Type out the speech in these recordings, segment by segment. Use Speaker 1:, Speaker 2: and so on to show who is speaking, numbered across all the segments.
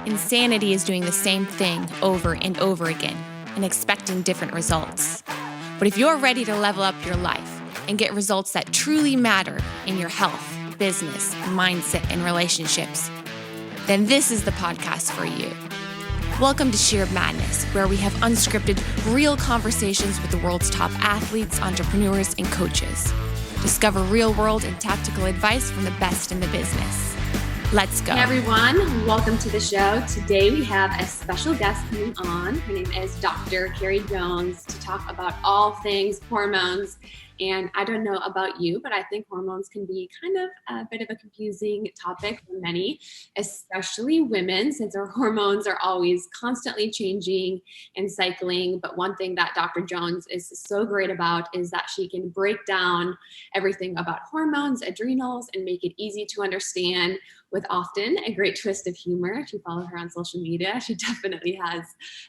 Speaker 1: Insanity is doing the same thing over and over again and expecting different results. But if you're ready to level up your life and get results that truly matter in your health, business, mindset, and relationships, then this is the podcast for you. Welcome to Sheer Madness, where we have unscripted, real conversations with the world's top athletes, entrepreneurs, and coaches. Discover real-world and tactical advice from the best in the business. Let's go.
Speaker 2: Hey everyone, welcome to the show. Today we have a special guest coming on. Her name is Dr. Carrie Jones to talk about all things hormones. And I don't know about you, but I think hormones can be kind of a bit of a confusing topic for many, especially women, since our hormones are always constantly changing and cycling. But one thing that Dr. Jones is so great about is that she can break down everything about hormones, adrenals, and make it easy to understand with often a great twist of humor. If you follow her on social media, she definitely has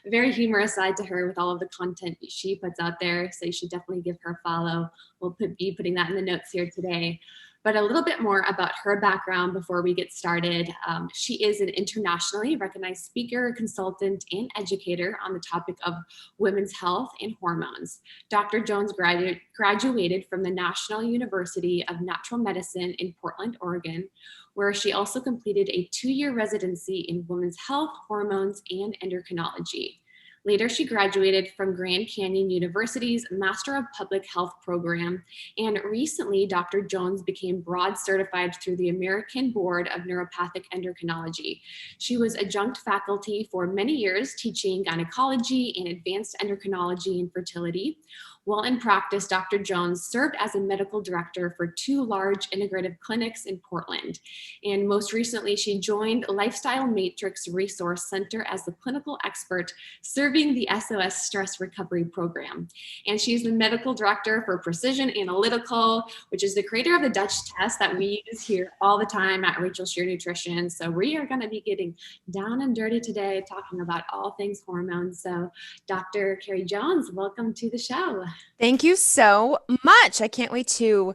Speaker 2: a very humorous side to her with all of the content she puts out there. So you should definitely give her a follow. We'll be putting that in the notes here today. But a little bit more about her background before we get started. She is an internationally recognized speaker, consultant, and educator on the topic of women's health and hormones. Dr. Jones graduated from the National University of Natural Medicine in Portland, Oregon, where she also completed a 2-year residency in women's health, hormones, and endocrinology. Later, she graduated from Grand Canyon University's Master of Public Health program, and recently, Dr. Jones became board certified through the American Board of Neuropathic Endocrinology. She was adjunct faculty for many years, teaching gynecology and advanced endocrinology and fertility. While in practice, Dr. Jones served as a medical director for 2 large integrative clinics in Portland. And most recently, she joined Lifestyle Matrix Resource Center as the clinical expert serving the SOS Stress Recovery Program. And she's the medical director for Precision Analytical, which is the creator of the Dutch test that we use here all the time at Rachel Scheer Nutrition. So we are going to be getting down and dirty today, talking about all things hormones. So Dr. Carrie Jones, welcome to the show.
Speaker 3: Thank you so much. I can't wait to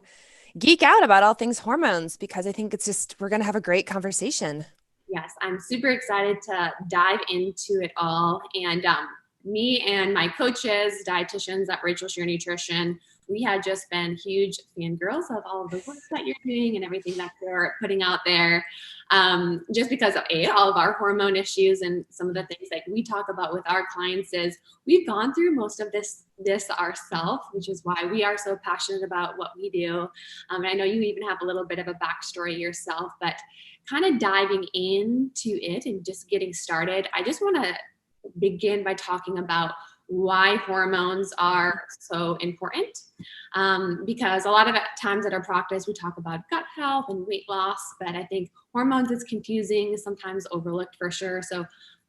Speaker 3: geek out about all things hormones because I think we're going to have a great conversation.
Speaker 2: Yes, I'm super excited to dive into it all. And me and my coaches, dietitians at Rachel Scheer Nutrition, we had just been huge fangirls of all of the work that you're doing and everything that you're putting out there. Just because of all of our hormone issues and some of the things that we talk about with our clients is we've gone through most of this ourselves, which is why we are so passionate about what we do. And I know you even have a little bit of a backstory yourself, but kind of diving into it and just getting started, I just want to begin by talking about why hormones are so important. Because a lot of times at our practice, we talk about gut health and weight loss, but I think hormones is confusing, sometimes overlooked for sure. So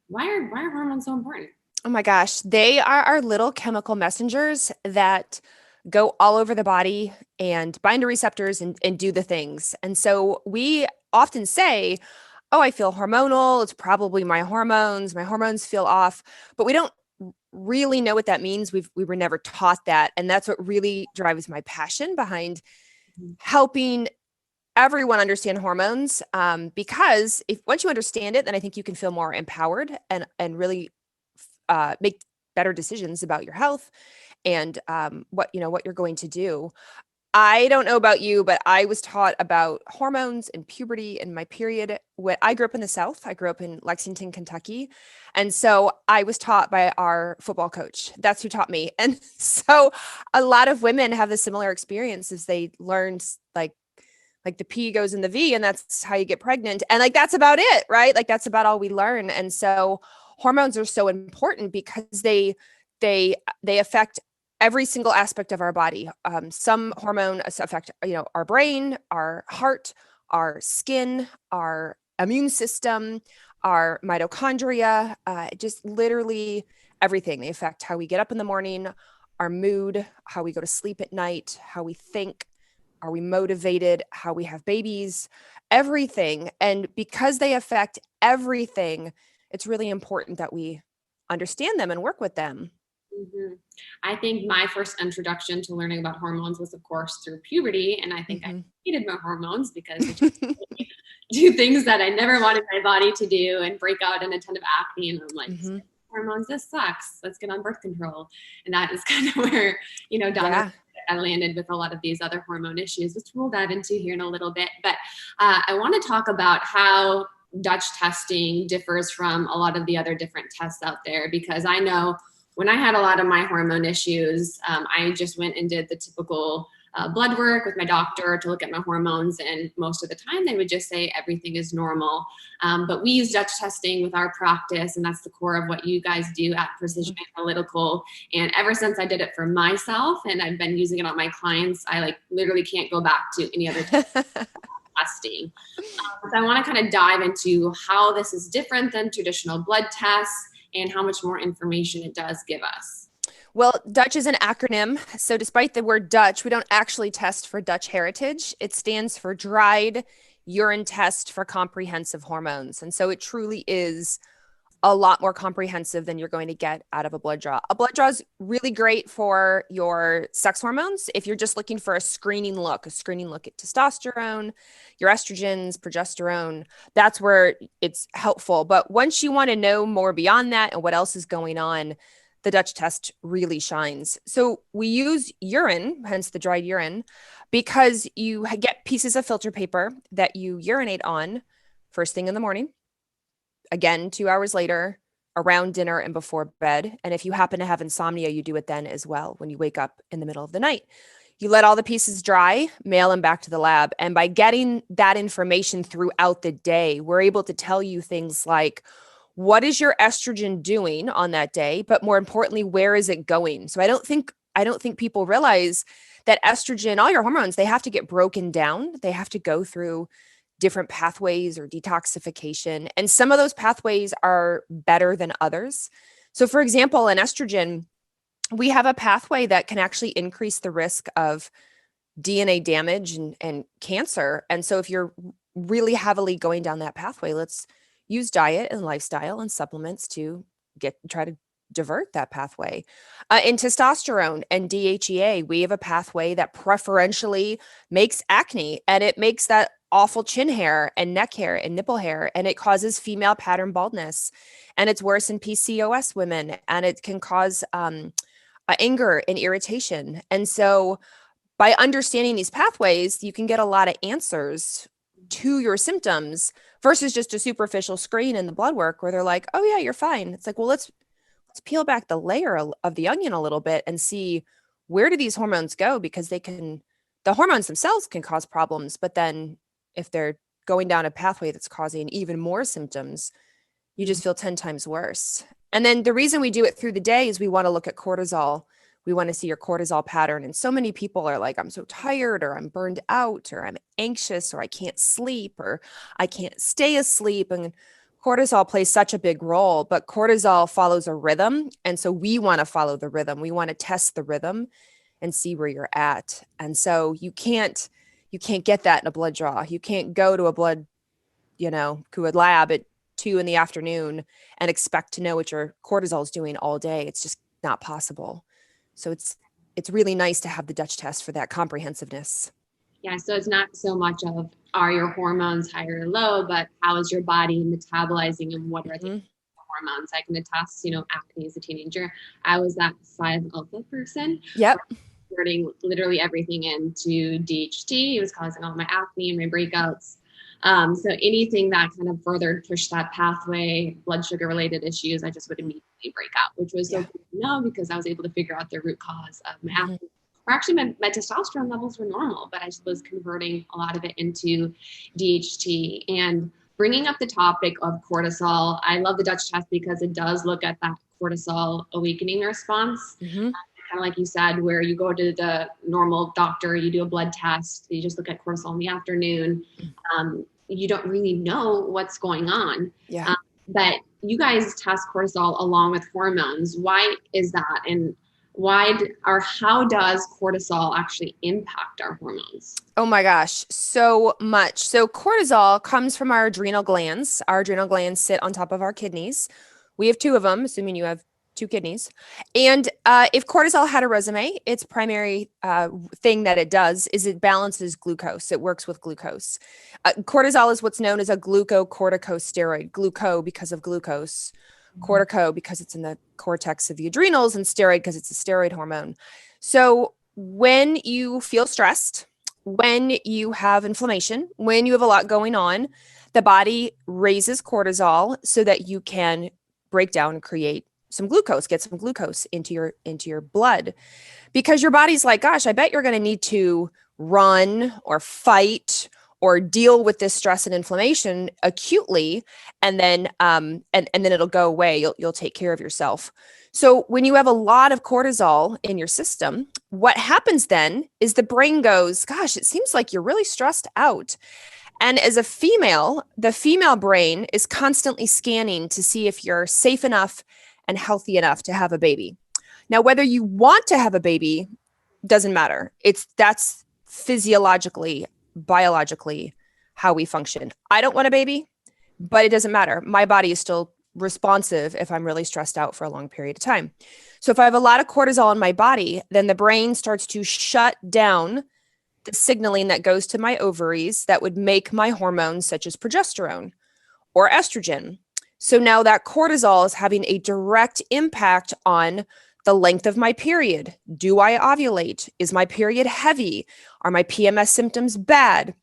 Speaker 2: why are hormones so important?
Speaker 3: Oh my gosh, they are our little chemical messengers that go all over the body and bind to receptors and do the things. And so we often say, oh, I feel hormonal. It's probably my hormones. My hormones feel off, but we don't really know what that means. We were never taught that. And that's what really drives my passion behind helping everyone understand hormones. Because once you understand it, then I think you can feel more empowered and really make better decisions about your health and what you're going to do. I don't know about you, but I was taught about hormones and puberty and my period when I grew up in the South. I grew up in Lexington, Kentucky. And so I was taught by our football coach. That's who taught me. And so a lot of women have a similar experience as they learned like the P goes in the V and that's how you get pregnant. And that's about it, right? That's about all we learn. And so hormones are so important because they affect every single aspect of our body. Some hormone affect, our brain, our heart, our skin, our immune system, our mitochondria, just literally everything. They affect how we get up in the morning, our mood, how we go to sleep at night, how we think, are we motivated, how we have babies, everything. And because they affect everything, it's really important that we understand them and work with them.
Speaker 2: hmm I think my first introduction to learning about hormones was, of course, through puberty. And I think I
Speaker 3: Mm-hmm.
Speaker 2: hated my hormones because it just do things that I never wanted my body to do and break out in a ton of acne. And I'm like,
Speaker 3: Mm-hmm.
Speaker 2: hormones, this sucks. Let's get on birth control. And that is kind of where, down the road,
Speaker 3: Yeah.
Speaker 2: I landed with a lot of these other hormone issues, which we'll dive into here in a little bit. But I want to talk about how Dutch testing differs from a lot of the other different tests out there, because I know when I had a lot of my hormone issues, I just went and did the typical blood work with my doctor to look at my hormones. And most of the time they would just say everything is normal. But we use Dutch testing with our practice, and that's the core of what you guys do at Precision Analytical. And ever since I did it for myself and I've been using it on my clients, I literally can't go back to any other testing. So I want to kind of dive into how this is different than traditional blood tests and how much more information it does give us.
Speaker 3: Well, Dutch is an acronym. So despite the word Dutch, we don't actually test for Dutch heritage. It stands for Dried Urine Test for Comprehensive Hormones. And so it truly is a lot more comprehensive than you're going to get out of a blood draw. A blood draw is really great for your sex hormones. If you're just looking for a screening look at testosterone, your estrogens, progesterone, that's where it's helpful. But once you want to know more beyond that and what else is going on, the Dutch test really shines. So we use urine, hence the dried urine, because you get pieces of filter paper that you urinate on first thing in the morning, again 2 hours later, around dinner and before bed. And if you happen to have insomnia, you do it then as well when you wake up in the middle of the night. You let all the pieces dry, mail them back to the lab. And by getting that information throughout the day, we're able to tell you things like, what is your estrogen doing on that day? But more importantly, where is it going? So I don't think people realize that estrogen, all your hormones, they have to get broken down. They have to go through different pathways or detoxification. And some of those pathways are better than others. So for example, in estrogen, we have a pathway that can actually increase the risk of DNA damage and cancer. And so if you're really heavily going down that pathway, let's use diet and lifestyle and supplements to try to divert that pathway. In testosterone and DHEA, we have a pathway that preferentially makes acne, and it makes that awful chin hair and neck hair and nipple hair, and it causes female pattern baldness, and it's worse in PCOS women, and it can cause anger and irritation. And so by understanding these pathways, you can get a lot of answers to your symptoms versus just a superficial screen in the blood work where they're like, oh yeah, you're fine. It's like, well, let's peel back the layer of the onion a little bit and see, where do these hormones go? Because the hormones themselves can cause problems, but then if they're going down a pathway that's causing even more symptoms, you just feel 10 times worse. And then the reason we do it through the day is we want to look at cortisol. We want to see your cortisol pattern. And so many people are like, I'm so tired, or I'm burned out, or I'm anxious, or I can't sleep, or I can't stay asleep. And cortisol plays such a big role, but cortisol follows a rhythm. And so we want to follow the rhythm. We want to test the rhythm and see where you're at. And so you can't get that in a blood draw. You can't go to to a lab at 2 p.m. and expect to know what your cortisol is doing all day. It's just not possible. So it's really nice to have the Dutch test for that comprehensiveness.
Speaker 2: Yeah, so it's not so much of, are your hormones high or low, but how is your body metabolizing and what are the hormones? I can attest, acne as a teenager. I was that 5-alpha person.
Speaker 3: Yep.
Speaker 2: Converting literally everything into DHT. It was causing all my acne and my breakouts. So anything that kind of further pushed that pathway, blood sugar related issues, I just would immediately break out, which was so cool to know because I was able to figure out the root cause of my acne. Or actually my testosterone levels were normal, but I just was converting a lot of it into DHT. And bringing up the topic of cortisol, I love the Dutch test because it does look at that cortisol awakening response. Kind of like you said, where you go to the normal doctor, you do a blood test, you just look at cortisol in the afternoon. You don't really know what's going on. But you guys test cortisol along with hormones. Why is that? And how does cortisol actually impact our hormones?
Speaker 3: Oh my gosh, so much. So cortisol comes from our adrenal glands. Our adrenal glands sit on top of our kidneys. We have 2 of them, assuming you have 2 kidneys. And if cortisol had a resume, its primary thing that it does is it balances glucose. It works with glucose. Cortisol is what's known as a glucocorticosteroid. Gluco because of glucose, cortico because it's in the cortex of the adrenals, and steroid because it's a steroid hormone. So when you feel stressed, when you have inflammation, when you have a lot going on, the body raises cortisol so that you can break down and create some glucose, get some glucose into your blood, because your body's like, gosh, I bet you're going to need to run or fight or deal with this stress and inflammation acutely, and then it'll go away. You'll take care of yourself. So when you have a lot of cortisol in your system, what happens then is the brain goes, gosh, it seems like you're really stressed out. And as a female, the female brain is constantly scanning to see if you're safe enough and healthy enough to have a baby. Now, whether you want to have a baby doesn't matter. That's physiologically, biologically how we function. I don't want a baby, but it doesn't matter. My body is still responsive if I'm really stressed out for a long period of time. So if I have a lot of cortisol in my body, then the brain starts to shut down the signaling that goes to my ovaries that would make my hormones such as progesterone or estrogen. So now that cortisol is having a direct impact on the length of my period. Do I ovulate? Is my period heavy? Are my PMS symptoms bad?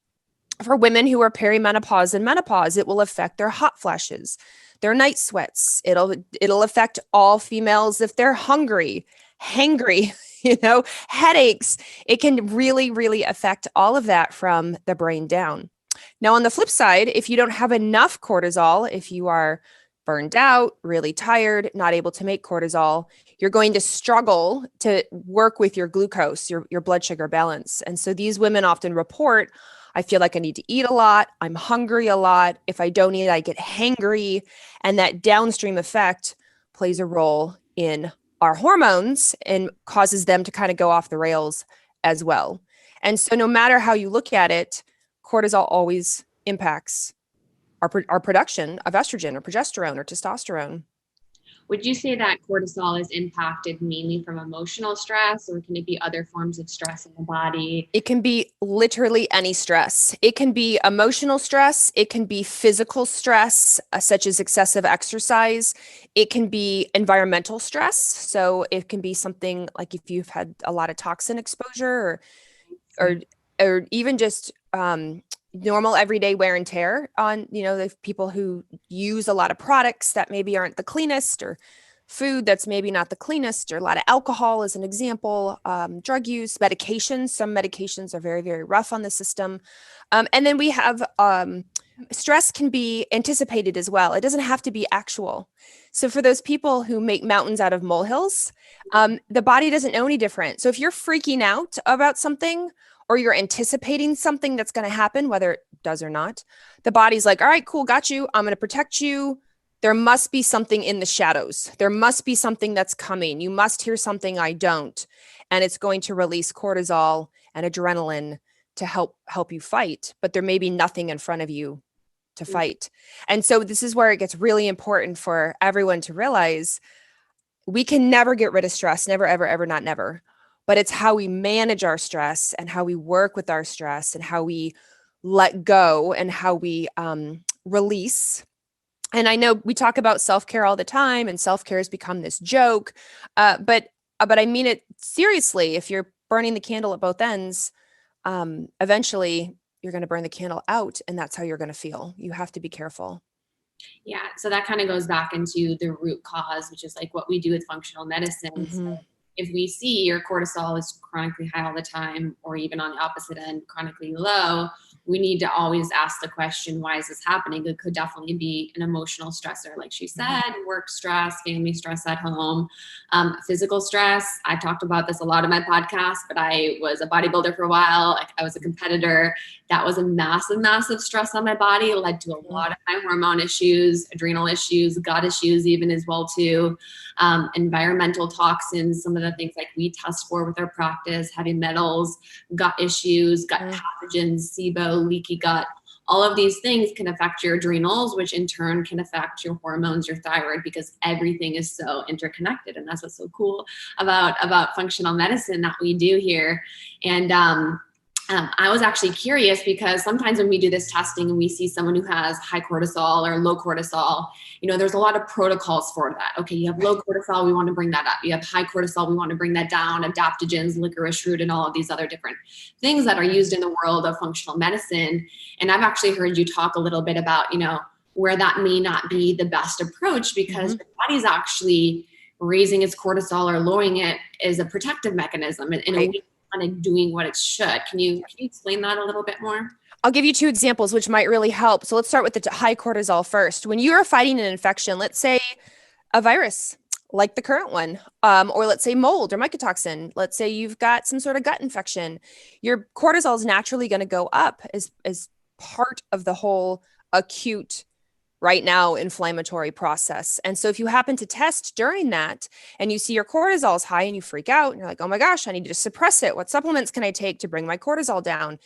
Speaker 3: For women who are perimenopause and menopause, it will affect their hot flashes, their night sweats. It'll affect all females if they're hungry, hangry, headaches. It can really, really affect all of that from the brain down. Now, on the flip side, if you don't have enough cortisol, if you are burned out, really tired, not able to make cortisol, you're going to struggle to work with your glucose, your blood sugar balance. And so these women often report, I feel like I need to eat a lot. I'm hungry a lot. If I don't eat, I get hangry. And that downstream effect plays a role in our hormones and causes them to kind of go off the rails as well. And so no matter how you look at it, cortisol always impacts our production of estrogen or progesterone or testosterone.
Speaker 2: Would you say that cortisol is impacted mainly from emotional stress, or can it be other forms of stress in the body?
Speaker 3: It can be literally any stress. It can be emotional stress. It can be physical stress, such as excessive exercise. It can be environmental stress. So it can be something like if you've had a lot of toxin exposure or even just normal everyday wear and tear on, the people who use a lot of products that maybe aren't the cleanest, or food that's maybe not the cleanest, or a lot of alcohol as an example, drug use, medications. Some medications are very, very rough on the system. And then we have stress can be anticipated as well. It doesn't have to be actual. So for those people who make mountains out of molehills, the body doesn't know any different. So if you're freaking out about something, or you're anticipating something that's going to happen, whether it does or not, the body's like, all right, cool, got you. I'm going to protect you. There must be something in the shadows. There must be something that's coming. You must hear something I don't. And it's going to release cortisol and adrenaline to help you fight. But there may be nothing in front of you to fight. And so this is where it gets really important for everyone to realize we can never get rid of stress. Never, ever, ever, not never. But it's how we manage our stress and how we work with our stress and how we let go and how we release. And I know we talk about self-care all the time, and self-care has become this joke, but I mean it seriously. If you're burning the candle at both ends, eventually you're going to burn the candle out, and that's how you're going to feel. You have to be careful.
Speaker 2: Yeah. So that kind of goes back into the root cause, which is like what we do with functional medicine.
Speaker 3: Mm-hmm.
Speaker 2: So if we see your cortisol is chronically high all the time, or even on the opposite end, chronically low, we need to always ask the question, why is this happening? It could definitely be an emotional stressor, like she said, work stress, family stress at home, physical stress. I talked about this a lot in my podcast, but I was a bodybuilder for a while. I was a competitor. That was a massive, massive stress on my body. It led to a lot of my hormone issues, adrenal issues, gut issues even as well too. Environmental toxins, some of the things like we test for with our practice, heavy metals, gut issues, gut pathogens, SIBO, leaky gut, all of these things can affect your adrenals, which in turn can affect your hormones, your thyroid, because everything is so interconnected. And that's what's so cool about functional medicine that we do here. And I was actually curious because sometimes when we do this testing and we see someone who has high cortisol or low cortisol, there's a lot of protocols for that. Okay, you have low cortisol, we want to bring that up. You have high cortisol, we want to bring that down. Adaptogens, licorice root, and all of these other different things that are used in the world of functional medicine. And I've actually heard you talk a little bit about, where that may not be the best approach because your body's actually raising its cortisol or lowering it is a protective mechanism in a way kind of doing what it should. Can you explain that a little bit more?
Speaker 3: I'll give you two examples, which might really help. So let's start with the high cortisol first. When you are fighting an infection, let's say a virus like the current one, or let's say mold or mycotoxin, let's say you've got some sort of gut infection, your cortisol is naturally going to go up as part of the whole acute right now inflammatory process. And so if you happen to test during that and you see your cortisol is high and you freak out and you're like, oh my gosh, I need to suppress it. What supplements can I take to bring my cortisol down?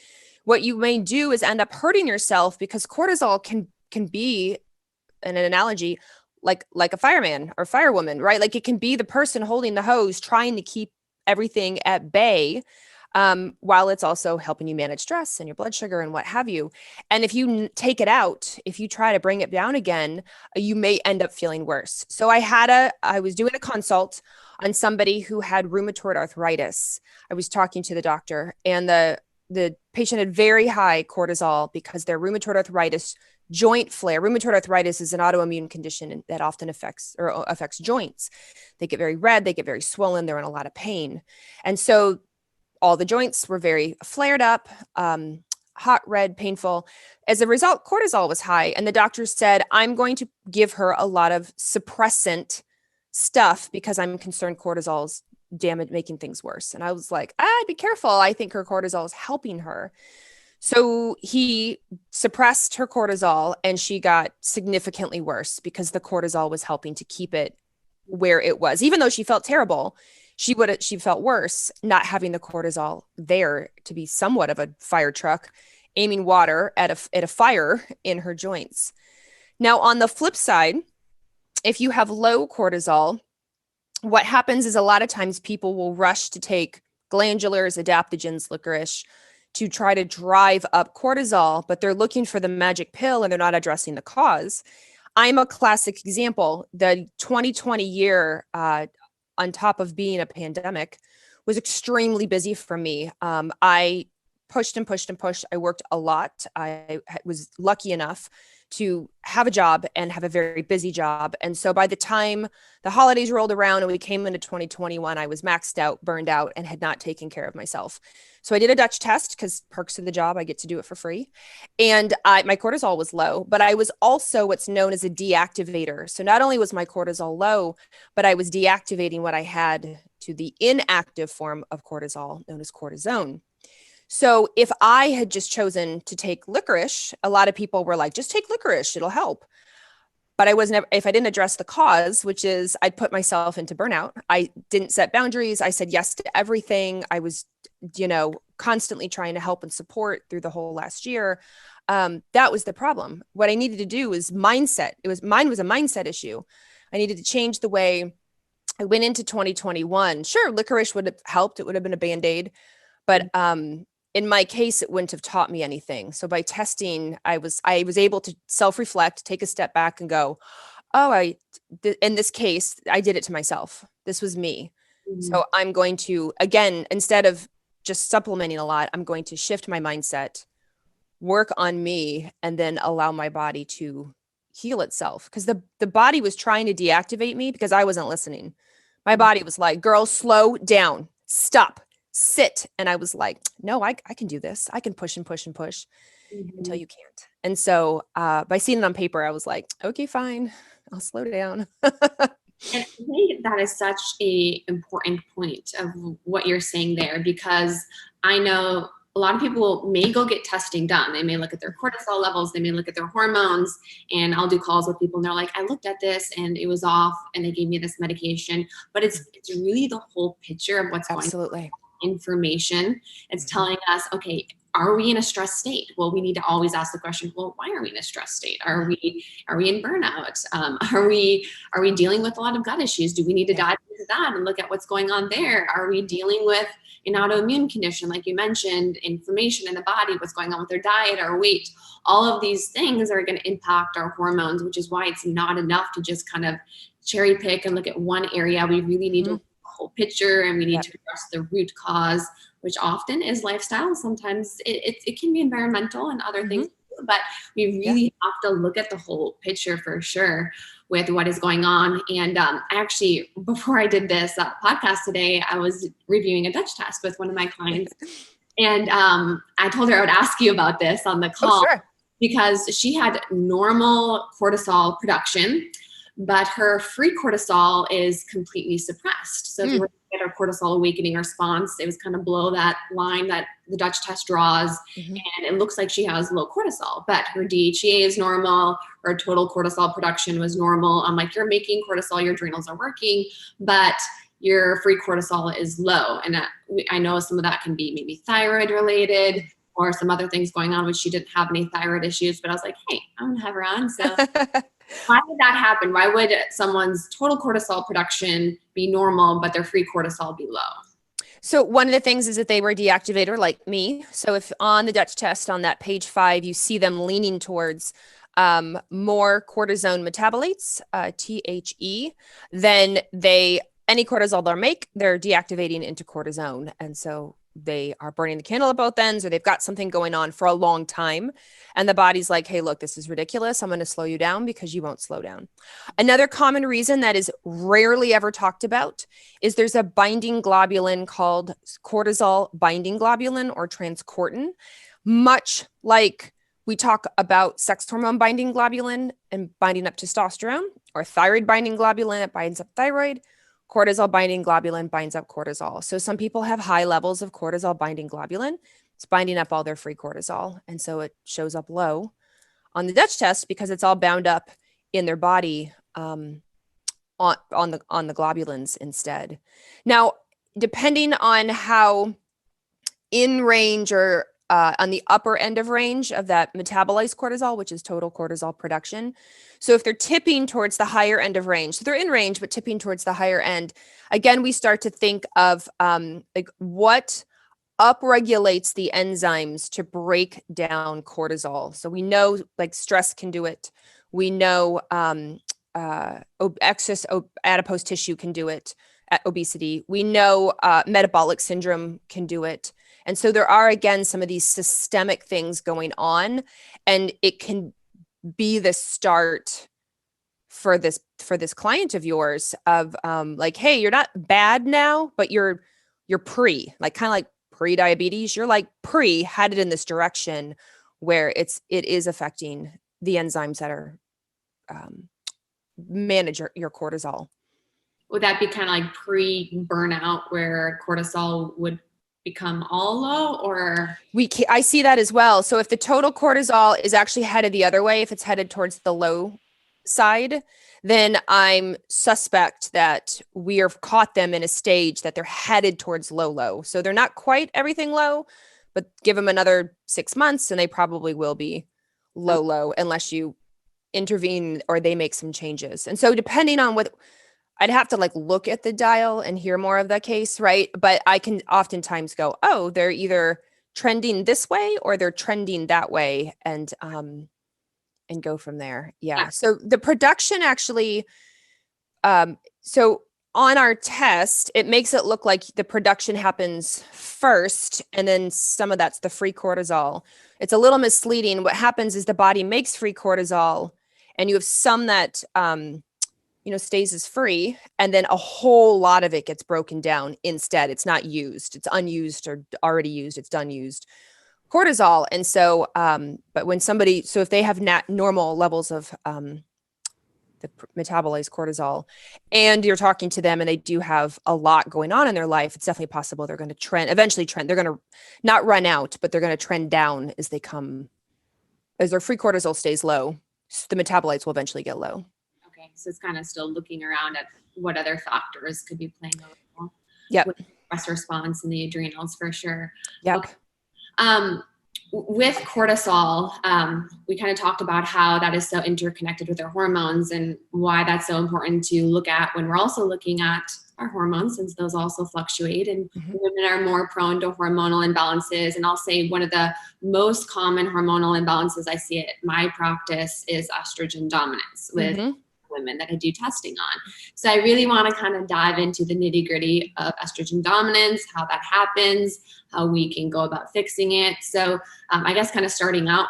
Speaker 3: What you may do is end up hurting yourself because cortisol can be, in an analogy, like a fireman or firewoman, right? Like it can be the person holding the hose trying to keep everything at bay, while it's also helping you manage stress and your blood sugar and what have you. And if you take it out, if you try to bring it down again, you may end up feeling worse. So I was doing a consult on somebody who had rheumatoid arthritis. I was talking to the doctor, and the patient had very high cortisol because their rheumatoid arthritis joint flare. Rheumatoid arthritis is an autoimmune condition that often affects joints. They get very red, they get very swollen, they're in a lot of pain. And so all the joints were very flared up, hot, red, painful. As a result, cortisol was high. And the doctor said, I'm going to give her a lot of suppressant stuff because I'm concerned cortisol's making things worse. And I was like, be careful. I think her cortisol is helping her. So he suppressed her cortisol and she got significantly worse because the cortisol was helping to keep it where it was. Even though she felt terrible, she felt worse not having the cortisol there to be somewhat of a fire truck aiming water at a fire in her joints. Now, on the flip side, if you have low cortisol, what happens is a lot of times people will rush to take glandulars, adaptogens, licorice to try to drive up cortisol, but they're looking for the magic pill and they're not addressing the cause. I'm a classic example. The 2020 year, on top of being a pandemic, was extremely busy for me. I pushed and pushed and pushed. I worked a lot. I was lucky enough to have a job and have a very busy job. And so by the time the holidays rolled around and we came into 2021, I was maxed out, burned out, and had not taken care of myself. So I did a Dutch test because perks of the job, I get to do it for free. And my cortisol was low, but I was also what's known as a deactivator. So not only was my cortisol low, but I was deactivating what I had to the inactive form of cortisol known as cortisone. So if I had just chosen to take licorice, a lot of people were like, just take licorice, it'll help. But if I didn't address the cause, which is I put myself into burnout, I didn't set boundaries. I said yes to everything. I was, constantly trying to help and support through the whole last year. That was the problem. What I needed to do was mindset. Mine was a mindset issue. I needed to change the way I went into 2021. Sure, licorice would have helped. It would have been a Band-Aid, but, in my case, it wouldn't have taught me anything. So by testing, I was able to self-reflect, take a step back and go, in this case, I did it to myself. This was me. Mm-hmm. So I'm going to, again, instead of just supplementing a lot, I'm going to shift my mindset, work on me, and then allow my body to heal itself. Because the body was trying to deactivate me because I wasn't listening. My body was like, girl, slow down, stop. Sit. And I was like, no, I can do this. I can push and push and push until you can't. And so by seeing it on paper, I was like, okay, fine. I'll slow down.
Speaker 2: And I think that is such an important point of what you're saying there, because I know a lot of people may go get testing done. They may look at their cortisol levels. They may look at their hormones. And I'll do calls with people and they're like, I looked at this and it was off and they gave me this medication. But it's really the whole picture of what's going on. Information. It's telling us, okay, are we in a stress state? Well, we need to always ask the question, well, why are we in a stress state? Are we in burnout? Are we dealing with a lot of gut issues? Do we need to dive into that and look at what's going on there? Are we dealing with an autoimmune condition, like you mentioned, inflammation in the body, what's going on with their diet, our weight? All of these things are going to impact our hormones, which is why it's not enough to just kind of cherry pick and look at one area. We really need to look at the whole picture, and we need to address the root cause, which often is lifestyle. Sometimes it can be environmental and other things, but we really have to look at the whole picture for sure with what is going on. And actually, before I did this podcast today, I was reviewing a Dutch test with one of my clients. And I told her I would ask you about this on the call because she had normal cortisol production, but her free cortisol is completely suppressed. So if you were to get her cortisol awakening response, it was kind of below that line that the Dutch test draws. And it looks like she has low cortisol, but her DHEA is normal. Her total cortisol production was normal. I'm like, you're making cortisol, your adrenals are working, but your free cortisol is low. And I know some of that can be maybe thyroid related or some other things going on, which she didn't have any thyroid issues, but I was like, hey, I'm gonna have her on. So why would that happen? Why would someone's total cortisol production be normal, but their free cortisol be low?
Speaker 3: So one of the things is that they were deactivated like me. So if on the Dutch test on that page 5, you see them leaning towards more cortisone metabolites, THE, then any cortisol they make, they're deactivating into cortisone. And so they are burning the candle at both ends, or they've got something going on for a long time. And the body's like, hey, look, this is ridiculous. I'm going to slow you down because you won't slow down. Another common reason that is rarely ever talked about is there's a binding globulin called cortisol binding globulin or transcortin. Much like we talk about sex hormone binding globulin and binding up testosterone, or thyroid binding globulin that binds up thyroid, cortisol binding globulin binds up cortisol. So some people have high levels of cortisol binding globulin. It's binding up all their free cortisol. And so it shows up low on the Dutch test because it's all bound up in their body on the globulins instead. Now, depending on how in range or on the upper end of range of that metabolized cortisol, which is total cortisol production. So if they're tipping towards the higher end of range, so they're in range, but tipping towards the higher end, again, we start to think of like what upregulates the enzymes to break down cortisol. So we know like stress can do it. We know excess adipose tissue can do it, obesity. We know metabolic syndrome can do it. And so there are, again, some of these systemic things going on, and it can be the start for this client of yours of like, hey, you're not bad now, but you're pre, like kind of like pre-diabetes. You're like headed in this direction where it is affecting the enzymes that are manage your cortisol.
Speaker 2: Would that be kind of like pre-burnout where cortisol would become all low, or?
Speaker 3: I see that as well. So if the total cortisol is actually headed the other way, if it's headed towards the low side, then I'm suspect that we have caught them in a stage that they're headed towards low. So they're not quite everything low, but give them another 6 months and they probably will be low unless you intervene or they make some changes. And so depending on what, I'd have to like look at the dial and hear more of the case, right? But I can oftentimes go, oh, they're either trending this way or they're trending that way, and go from there. Yeah. So the production actually, so on our test, it makes it look like the production happens first, and then some of that's the free cortisol. It's a little misleading. What happens is the body makes free cortisol, and you have some that stays as free, and then a whole lot of it gets broken down instead. It's not used. It's unused or already used. It's done used cortisol. And so, but when somebody, so if they have normal levels of the metabolized cortisol, and you're talking to them and they do have a lot going on in their life, it's definitely possible they're going to eventually trend. They're going to not run out, but they're going to trend down as their free cortisol stays low. The metabolites will eventually get low.
Speaker 2: Okay. So it's kind of still looking around at what other factors could be playing a role.
Speaker 3: Yep.
Speaker 2: With stress response and the adrenals for sure.
Speaker 3: Yep.
Speaker 2: Okay. with cortisol, we kind of talked about how that is so interconnected with our hormones and why that's so important to look at when we're also looking at our hormones, since those also fluctuate, and women are more prone to hormonal imbalances. And I'll say one of the most common hormonal imbalances I see at my practice is estrogen dominance with women that I do testing on. So I really want to kind of dive into the nitty gritty of estrogen dominance, how that happens, how we can go about fixing it. So I guess kind of starting out,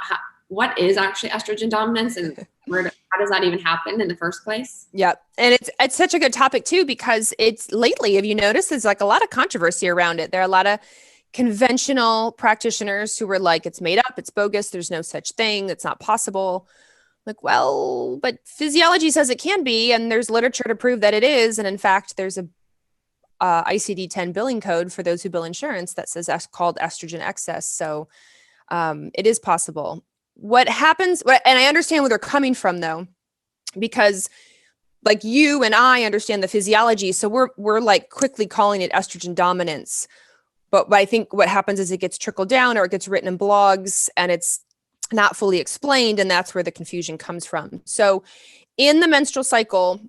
Speaker 2: what is actually estrogen dominance, and how does that even happen in the first place?
Speaker 3: Yeah. And it's such a good topic too, because it's lately, have you noticed, there's like a lot of controversy around it. There are a lot of conventional practitioners who were like, it's made up, it's bogus, there's no such thing, it's not possible. Like, well, but physiology says it can be, and there's literature to prove that it is. And in fact, there's a ICD-10 billing code for those who bill insurance that says called estrogen excess. So it is possible. What happens, and I understand where they're coming from though, because like you and I understand the physiology. So we're like quickly calling it estrogen dominance. But I think what happens is it gets trickled down, or it gets written in blogs, and it's not fully explained. And that's where the confusion comes from. So in the menstrual cycle,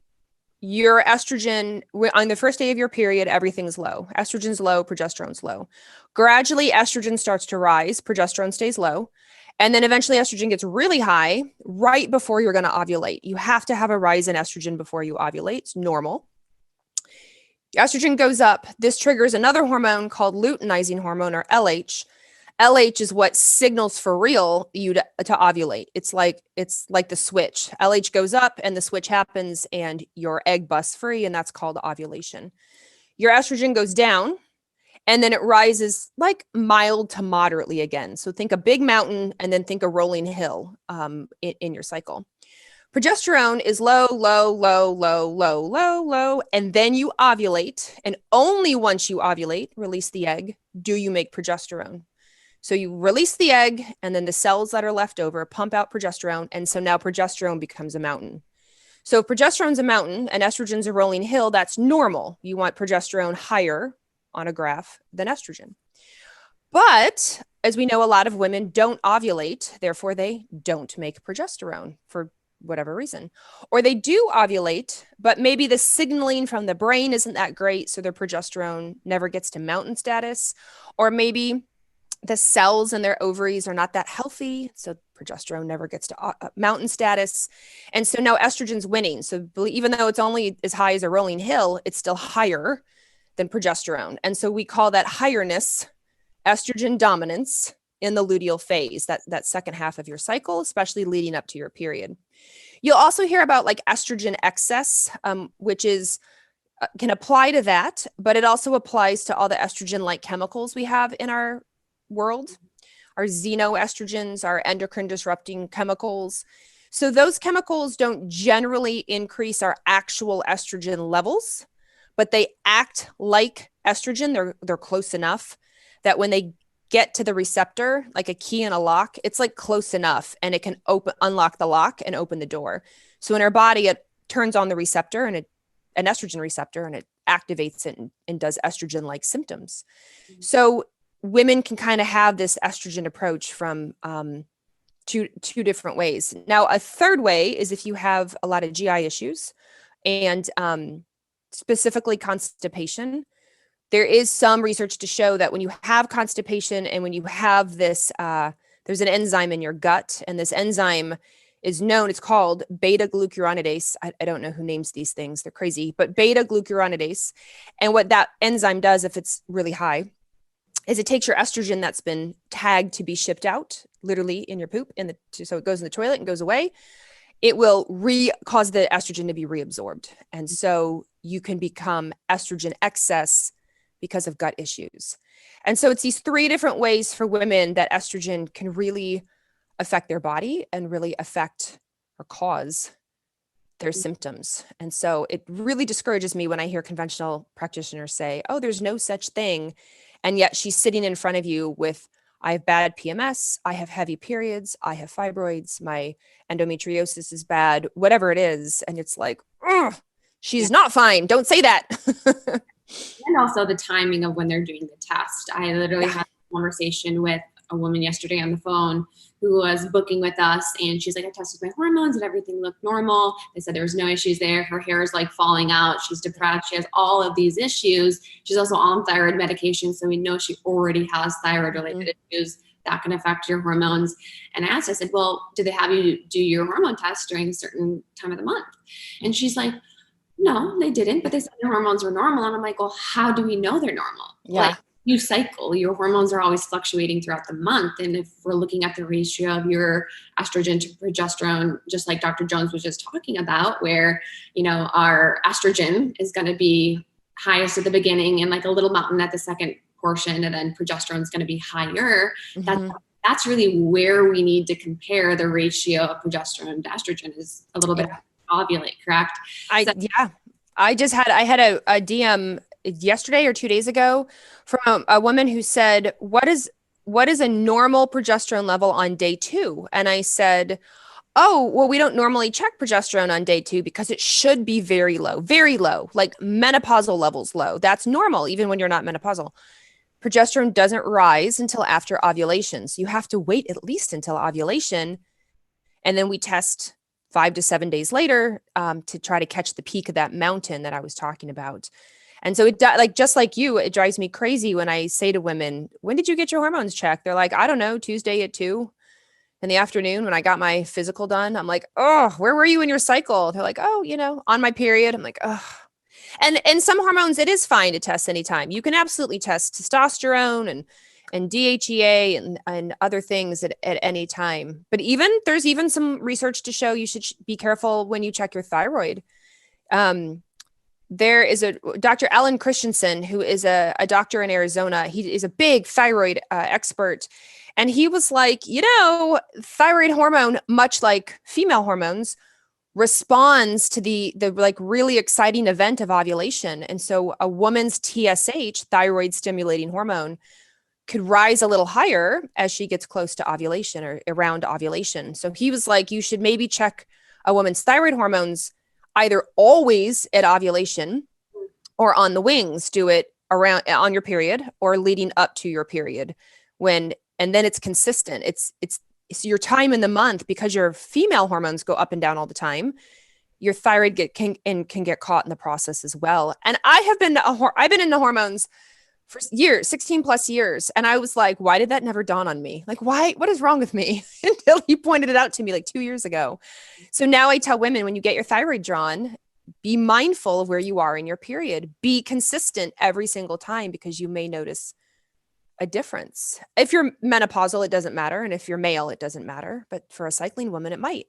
Speaker 3: your estrogen, on the first day of your period, everything's low. Estrogen's low, progesterone's low. Gradually, estrogen starts to rise, progesterone stays low. And then eventually estrogen gets really high right before you're going to ovulate. You have to have a rise in estrogen before you ovulate. It's normal. Estrogen goes up. This triggers another hormone called luteinizing hormone, or LH. LH is what signals for real you to ovulate. It's like the switch. LH goes up and the switch happens and your egg busts free, and that's called ovulation. Your estrogen goes down and then it rises like mild to moderately again. So think a big mountain and then think a rolling hill in your cycle. Progesterone is low, low, low, low, low, low, low, and then you ovulate. And only once you ovulate, release the egg, do you make progesterone. So you release the egg, and then the cells that are left over pump out progesterone. And so now progesterone becomes a mountain. So if progesterone's a mountain and estrogen's a rolling hill, that's normal. You want progesterone higher on a graph than estrogen. But as we know, a lot of women don't ovulate. Therefore, they don't make progesterone for whatever reason. Or they do ovulate, but maybe the signaling from the brain isn't that great. So their progesterone never gets to mountain status. Or maybe the cells in their ovaries are not that healthy. So progesterone never gets to mountain status. And so now estrogen's winning. So even though it's only as high as a rolling hill, it's still higher than progesterone. And so we call that higherness estrogen dominance in the luteal phase, that second half of your cycle, especially leading up to your period. You'll also hear about like estrogen excess, which is can apply to that, but it also applies to all the estrogen-like chemicals we have in our world, our xenoestrogens, our endocrine disrupting chemicals. So those chemicals don't generally increase our actual estrogen levels, but they act like estrogen. They're close enough that when they get to the receptor, like a key in a lock, it's like close enough, and it can unlock the lock and open the door. So in our body, it turns on the receptor, and an estrogen receptor, and it activates it and does estrogen-like symptoms. Mm-hmm. So women can kind of have this estrogen approach from two different ways. Now, a third way is if you have a lot of GI issues and specifically constipation. There is some research to show that when you have constipation and when you have this, there's an enzyme in your gut, and this enzyme is known, it's called beta-glucuronidase. I don't know who names these things. They're crazy, but beta-glucuronidase. And what that enzyme does, if it's really high, is it takes your estrogen that's been tagged to be shipped out, literally in your poop, so it goes in the toilet and goes away. It will cause the estrogen to be reabsorbed. And so you can become estrogen excess because of gut issues. And so it's these three different ways for women that estrogen can really affect their body and really affect or cause their symptoms. And so it really discourages me when I hear conventional practitioners say, oh, there's no such thing. And yet she's sitting in front of you with, I have bad PMS, I have heavy periods, I have fibroids, my endometriosis is bad, whatever it is. And it's like, she's not fine. Don't say that.
Speaker 2: And also the timing of when they're doing the test. I literally had a conversation with a woman yesterday on the phone who was booking with us, and she's like, I tested my hormones and everything looked normal. They said there was no issues there. Her hair is like falling out. She's depressed. She has all of these issues. She's also on thyroid medication, so we know she already has thyroid related issues that can affect your hormones. And I asked, I said, well, do they have you do your hormone test during a certain time of the month? And she's like, no, they didn't, but they said your hormones were normal. And I'm like, well, how do we know they're normal?
Speaker 3: Yeah.
Speaker 2: Like, you cycle, your hormones are always fluctuating throughout the month. And if we're looking at the ratio of your estrogen to progesterone, just like Dr. Jones was just talking about, where, you know, our estrogen is going to be highest at the beginning and like a little mountain at the second portion, and then progesterone is going to be higher. That's really where we need to compare the ratio of progesterone to estrogen is a little bit ovulate, correct?
Speaker 3: I had a DM yesterday or 2 days ago from a woman who said, what is a normal progesterone level on day 2? And I said, oh, well, we don't normally check progesterone on day 2 because it should be very low, like menopausal levels low. That's normal, even when you're not menopausal. Progesterone doesn't rise until after ovulation. So you have to wait at least until ovulation. And then we test 5 to 7 days later to try to catch the peak of that mountain that I was talking about. And so just like you, it drives me crazy when I say to women, when did you get your hormones checked? They're like, I don't know, Tuesday at 2 in the afternoon when I got my physical done. I'm like, oh, where were you in your cycle? They're like, oh, you know, on my period. I'm like, oh. And some hormones, it is fine to test anytime. You can absolutely test testosterone and DHEA and other things at any time. But there's even some research to show you should be careful when you check your thyroid. There is a Dr. Alan Christensen, who is a doctor in Arizona. He is a big thyroid expert. And he was like, you know, thyroid hormone, much like female hormones, responds to the like really exciting event of ovulation. And so a woman's TSH, thyroid stimulating hormone, could rise a little higher as she gets close to ovulation or around ovulation. So he was like, you should maybe check a woman's thyroid hormones either always at ovulation or on the wings. Do it around on your period or leading up to your period and then it's consistent. It's your time in the month, because your female hormones go up and down all the time. Your thyroid can get caught in the process as well. And I've been in the hormones for years, 16 plus years. And I was like, why did that never dawn on me? Like, what is wrong with me? Until he pointed it out to me like 2 years ago. So now I tell women, when you get your thyroid drawn, be mindful of where you are in your period. Be consistent every single time, because you may notice a difference. If you're menopausal, it doesn't matter. And if you're male, it doesn't matter. But for a cycling woman, it might.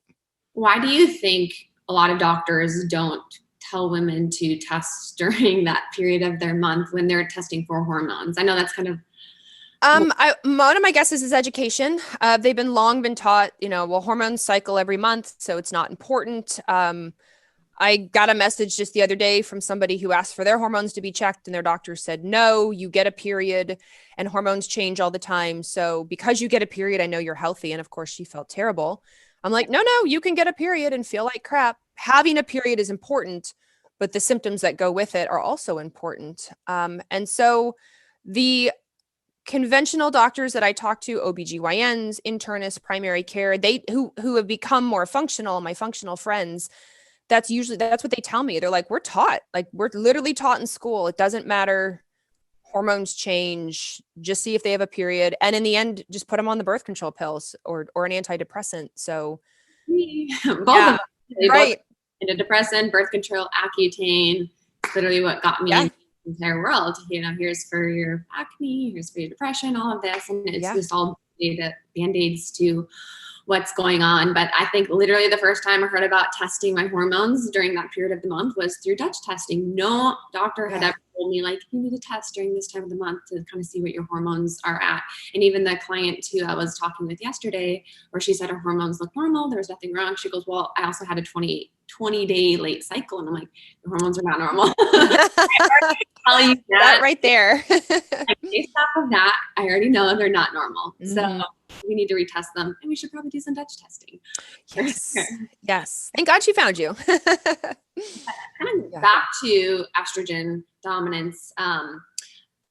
Speaker 3: Why
Speaker 2: do you think a lot of doctors don't tell women to test during that period of their month when they're testing for hormones? I know that's kind of
Speaker 3: one of my guesses is education. They've long been taught, well, hormones cycle every month, so it's not important. I got a message just the other day from somebody who asked for their hormones to be checked, and their doctor said, no, you get a period and hormones change all the time. So because you get a period, I know you're healthy. And of course she felt terrible. I'm like, no, you can get a period and feel like crap. Having a period is important, but the symptoms that go with it are also important. And so the conventional doctors that I talk to, OBGYNs, internists, primary care, who have become more functional, my functional friends, that's what they tell me. They're like, we're literally taught in school. It doesn't matter. Hormones change. Just see if they have a period. And in the end, just put them on the birth control pills or an antidepressant. So
Speaker 2: both of them, right. Antidepressant, birth control, Accutane, literally what got me in the entire world. Here's for your acne, here's for your depression, all of this. And it's just all band-aids to what's going on. But I think literally the first time I heard about testing my hormones during that period of the month was through Dutch testing. No doctor had ever told me, like, you need to test during this time of the month to kind of see what your hormones are at. And even the client who I was talking with yesterday, where she said her hormones look normal, there was nothing wrong. She goes, well, I also had a 20-day late cycle. And I'm like, your hormones are not normal. Tell you that
Speaker 3: right there.
Speaker 2: Based off of that, I already know they're not normal. So we need to retest them, and we should probably do some Dutch testing.
Speaker 3: Yes. Thank God she found you.
Speaker 2: Back to estrogen dominance.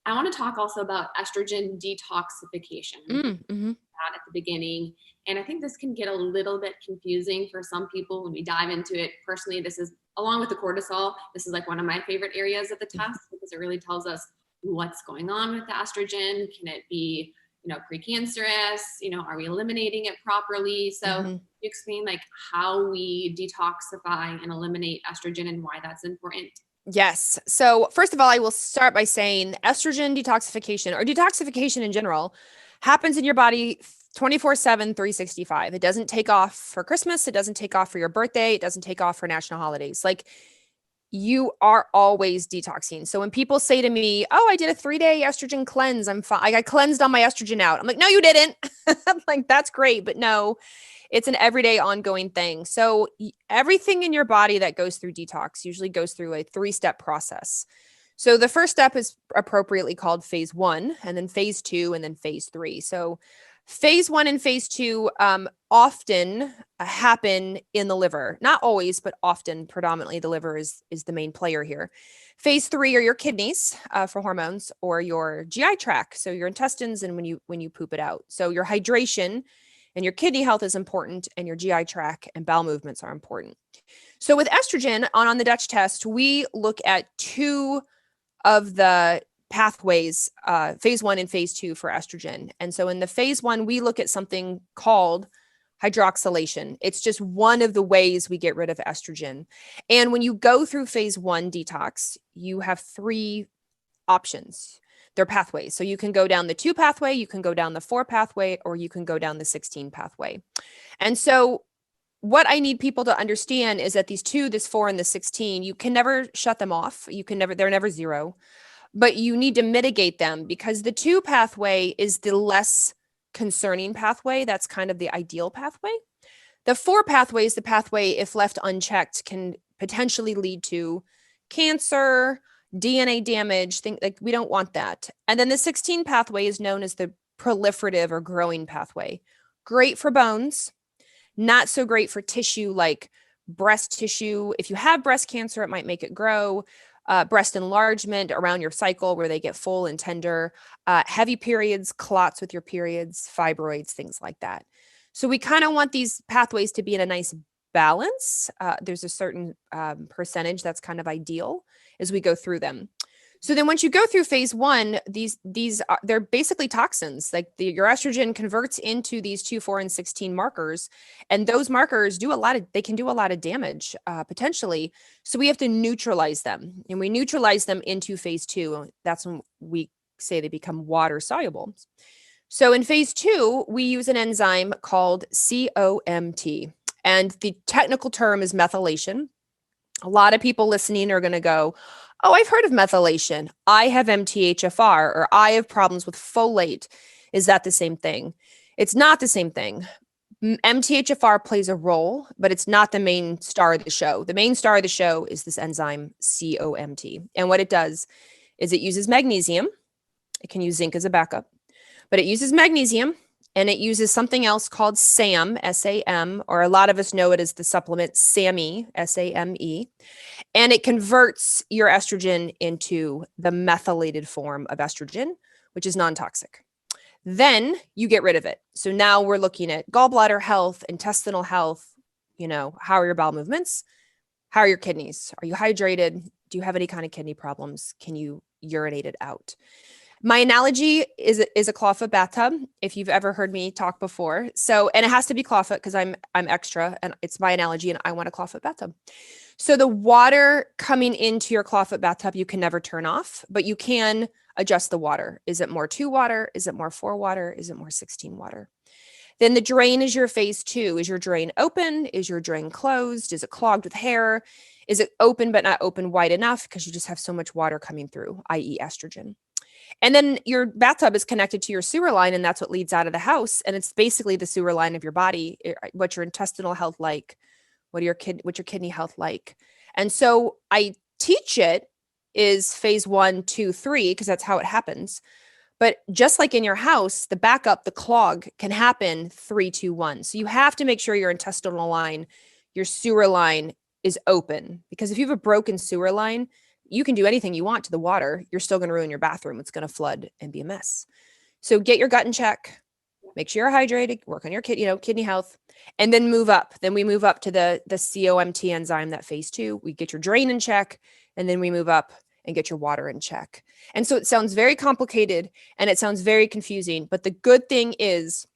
Speaker 2: I want to talk also about estrogen detoxification.
Speaker 3: Mm-hmm.
Speaker 2: At the beginning. And I think this can get a little bit confusing for some people when we dive into it. Personally, this is, along with the cortisol, this is like one of my favorite areas of the test because it really tells us what's going on with the estrogen. Can it be, precancerous? Are we eliminating it properly? So you explain like how we detoxify and eliminate estrogen and why that's important.
Speaker 3: Yes. So first of all, I will start by saying estrogen detoxification or detoxification in general happens in your body 24/7, 365. It doesn't take off for Christmas. It doesn't take off for your birthday. It doesn't take off for national holidays. Like you are always detoxing. So when people say to me, oh, I did a 3-day estrogen cleanse, I'm fine. I got cleansed all my estrogen out. I'm like, no, you didn't. I'm like, that's great. But no, it's an everyday ongoing thing. So everything in your body that goes through detox usually goes through a 3-step process. So the first step is appropriately called phase 1, and then phase 2, and then phase 3. So phase 1 and phase 2 often happen in the liver. Not always, but often, predominantly the liver is the main player here. Phase 3 are your kidneys for hormones, or your GI tract, so your intestines and when you poop it out. So your hydration and your kidney health is important, and your GI tract and bowel movements are important. So with estrogen on the Dutch test, we look at 2 of the pathways, phase 1 and phase 2 for estrogen. And so in the phase 1, we look at something called hydroxylation. It's just one of the ways we get rid of estrogen. And when you go through phase 1 detox, you have 3 options. They're pathways. So you can go down the 2 pathway, you can go down the 4 pathway, or you can go down the 16 pathway. And so what I need people to understand is that these 2, this 4 and the 16, you can never shut them off. They're never zero, but you need to mitigate them because the 2 pathway is the less concerning pathway. That's kind of the ideal pathway. The 4 pathway is the pathway, if left unchecked, can potentially lead to cancer, DNA damage, like we don't want that. And then the 16 pathway is known as the proliferative or growing pathway. Great for bones, not so great for tissue like breast tissue. If you have breast cancer, it might make it grow. Breast enlargement around your cycle where they get full and tender, heavy periods, clots with your periods, fibroids, things like that. So we kind of want these pathways to be in a nice balance. There's a certain percentage that's kind of ideal as we go through them. So then once you go through phase 1, they're basically toxins. Like your estrogen converts into these 2, 4, and 16 markers. And those markers they can do a lot of damage potentially. So we have to neutralize them. And we neutralize them into phase 2. That's when we say they become water soluble. So in phase 2, we use an enzyme called COMT. And the technical term is methylation. A lot of people listening are going to go, oh, I've heard of methylation. I have MTHFR, or I have problems with folate. Is that the same thing? It's not the same thing. MTHFR plays a role, but it's not the main star of the show. The main star of the show is this enzyme COMT. And what it does is it uses magnesium. It can use zinc as a backup, but it uses magnesium. And it uses something else called SAM, S-A-M, or a lot of us know it as the supplement SAMe, S-A-M-E. And it converts your estrogen into the methylated form of estrogen, which is non-toxic. Then you get rid of it. So now we're looking at gallbladder health, intestinal health, how are your bowel movements? How are your kidneys? Are you hydrated? Do you have any kind of kidney problems? Can you urinate it out? My analogy is a clawfoot bathtub, if you've ever heard me talk before. So, and it has to be clawfoot because I'm extra and it's my analogy and I want a clawfoot bathtub. So the water coming into your clawfoot bathtub, you can never turn off, but you can adjust the water. Is it more 2 water? Is it more 4 water? Is it more 16 water? Then the drain is your phase 2. Is your drain open? Is your drain closed? Is it clogged with hair? Is it open but not open wide enough because you just have so much water coming through, i.e. estrogen? And then your bathtub is connected to your sewer line, and that's what leads out of the house. And it's basically the sewer line of your body. What's your intestinal health like? What's your kidney health like? And so I teach it is phase 1, 2, 3, because that's how it happens. But just like in your house, the backup, the clog can happen 3, 2, 1. So you have to make sure your intestinal line, your sewer line is open, because if you have a broken sewer line, you can do anything you want to the water. You're still going to ruin your bathroom. It's going to flood and be a mess. So get your gut in check, make sure you're hydrated, work on your kidney health, and then move up. Then we move up to the COMT enzyme, that phase 2. We get your drain in check, and then we move up and get your water in check. And so it sounds very complicated and it sounds very confusing. But the good thing is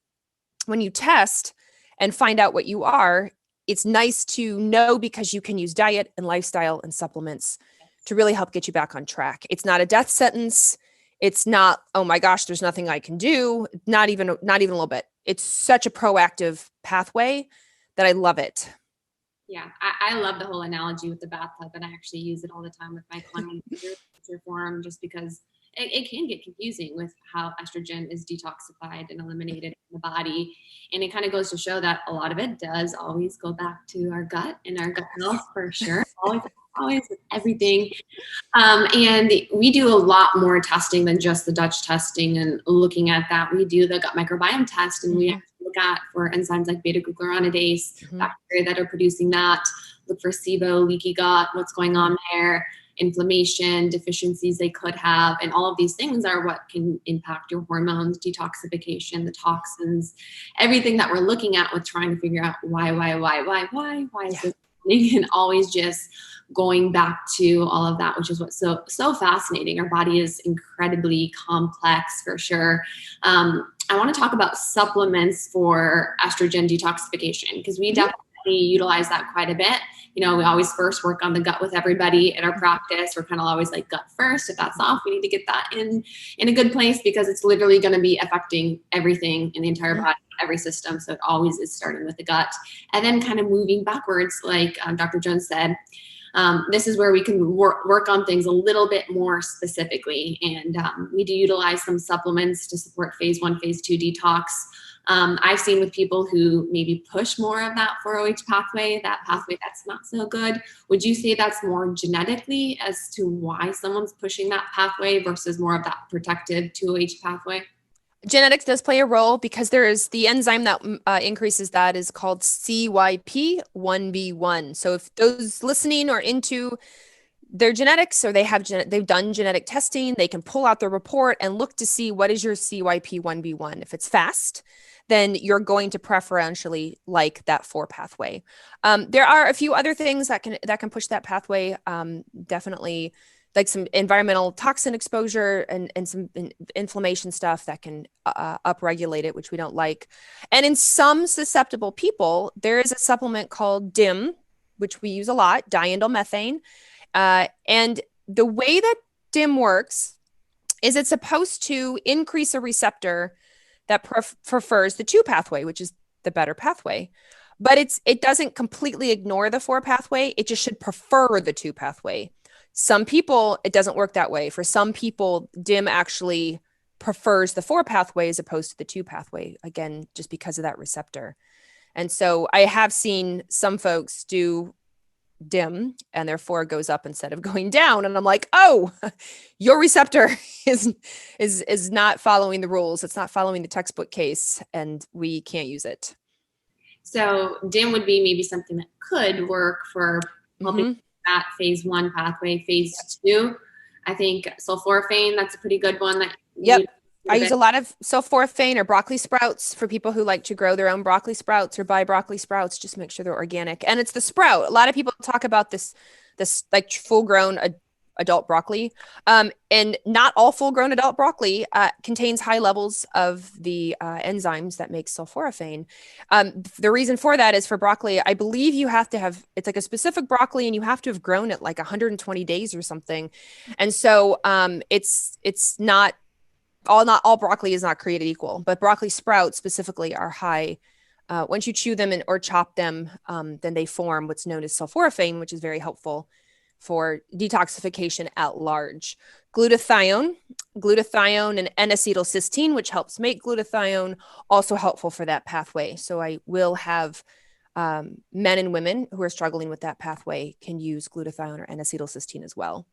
Speaker 3: when you test and find out what you are, it's nice to know because you can use diet and lifestyle and supplements to really help get you back on track. It's not a death sentence. It's not, oh my gosh, there's nothing I can do. Not even a little bit. It's such a proactive pathway that I love it.
Speaker 2: Yeah, I love the whole analogy with the bathtub, and I actually use it all the time with my clients form, just because it can get confusing with how estrogen is detoxified and eliminated in the body. And it kind of goes to show that a lot of it does always go back to our gut and our gut health for sure. Always with everything. And we do a lot more testing than just the Dutch testing and looking at that. We do the gut microbiome test, and we look at for enzymes like beta-glucuronidase, bacteria that are producing that, look for SIBO, leaky gut, what's going on there, inflammation, deficiencies they could have. And all of these things are what can impact your hormones, detoxification, the toxins, everything that we're looking at with trying to figure out why is this happening, and always just going back to all of that, which is what's so fascinating. Our body is incredibly complex for sure. I want to talk about supplements for estrogen detoxification, because we definitely utilize that quite a bit. We always first work on the gut with everybody at our practice. We're kind of always like gut first. If that's off, we need to get that in a good place, because it's literally going to be affecting everything in the entire body, every system. So it always is starting with the gut, and then kind of moving backwards, like Dr. Jones said. This is where we can work on things a little bit more specifically. And we do utilize some supplements to support phase 1, phase 2 detox. I've seen with people who maybe push more of that 4-OH pathway, that pathway that's not so good. Would you say that's more genetically as to why someone's pushing that pathway versus more of that protective 2-OH pathway?
Speaker 3: Genetics does play a role, because there is the enzyme that increases that is called CYP1B1. So if those listening are into their genetics, or they've done genetic testing, they can pull out the report and look to see what is your CYP1B1. If it's fast, then you're going to preferentially like that 4 pathway. There are a few other things that can push that pathway. Definitely, like some environmental toxin exposure and some inflammation stuff that can upregulate it, which we don't like. And in some susceptible people, there is a supplement called DIM, which we use a lot, diindolylmethane. And the way that DIM works is it's supposed to increase a receptor that prefers the 2 pathway, which is the better pathway. But it doesn't completely ignore the 4 pathway. It just should prefer the 2 pathway. Some people, it doesn't work that way. For some people, DIM actually prefers the 4 pathway as opposed to the 2 pathway, again, just because of that receptor. And so I have seen some folks do DIM and their 4 goes up instead of going down. And I'm like, oh, your receptor is not following the rules. It's not following the textbook case, and we can't use it.
Speaker 2: So DIM would be maybe something that could work for helping that phase 1 pathway. Phase 2, I think sulforaphane, that's a pretty good one. I use a lot of sulforaphane or broccoli sprouts for people who like to grow their own broccoli sprouts or buy broccoli sprouts. Just make sure they're organic. And it's the sprout. A lot of people talk about this like full grown adult broccoli. And not all full grown adult broccoli contains high levels of the enzymes that make sulforaphane. The reason for that is for broccoli, I believe you have to have, it's like a specific broccoli, and you have to have grown it like 120 days or something. And so it's not all broccoli is not created equal, but broccoli sprouts specifically are high. Once you chew them or chop them, then they form what's known as sulforaphane, which is very helpful for detoxification at large. Glutathione and N-acetylcysteine, which helps make glutathione, also helpful for that pathway. So I will have men and women who are struggling with that pathway can use glutathione or N-acetylcysteine as well.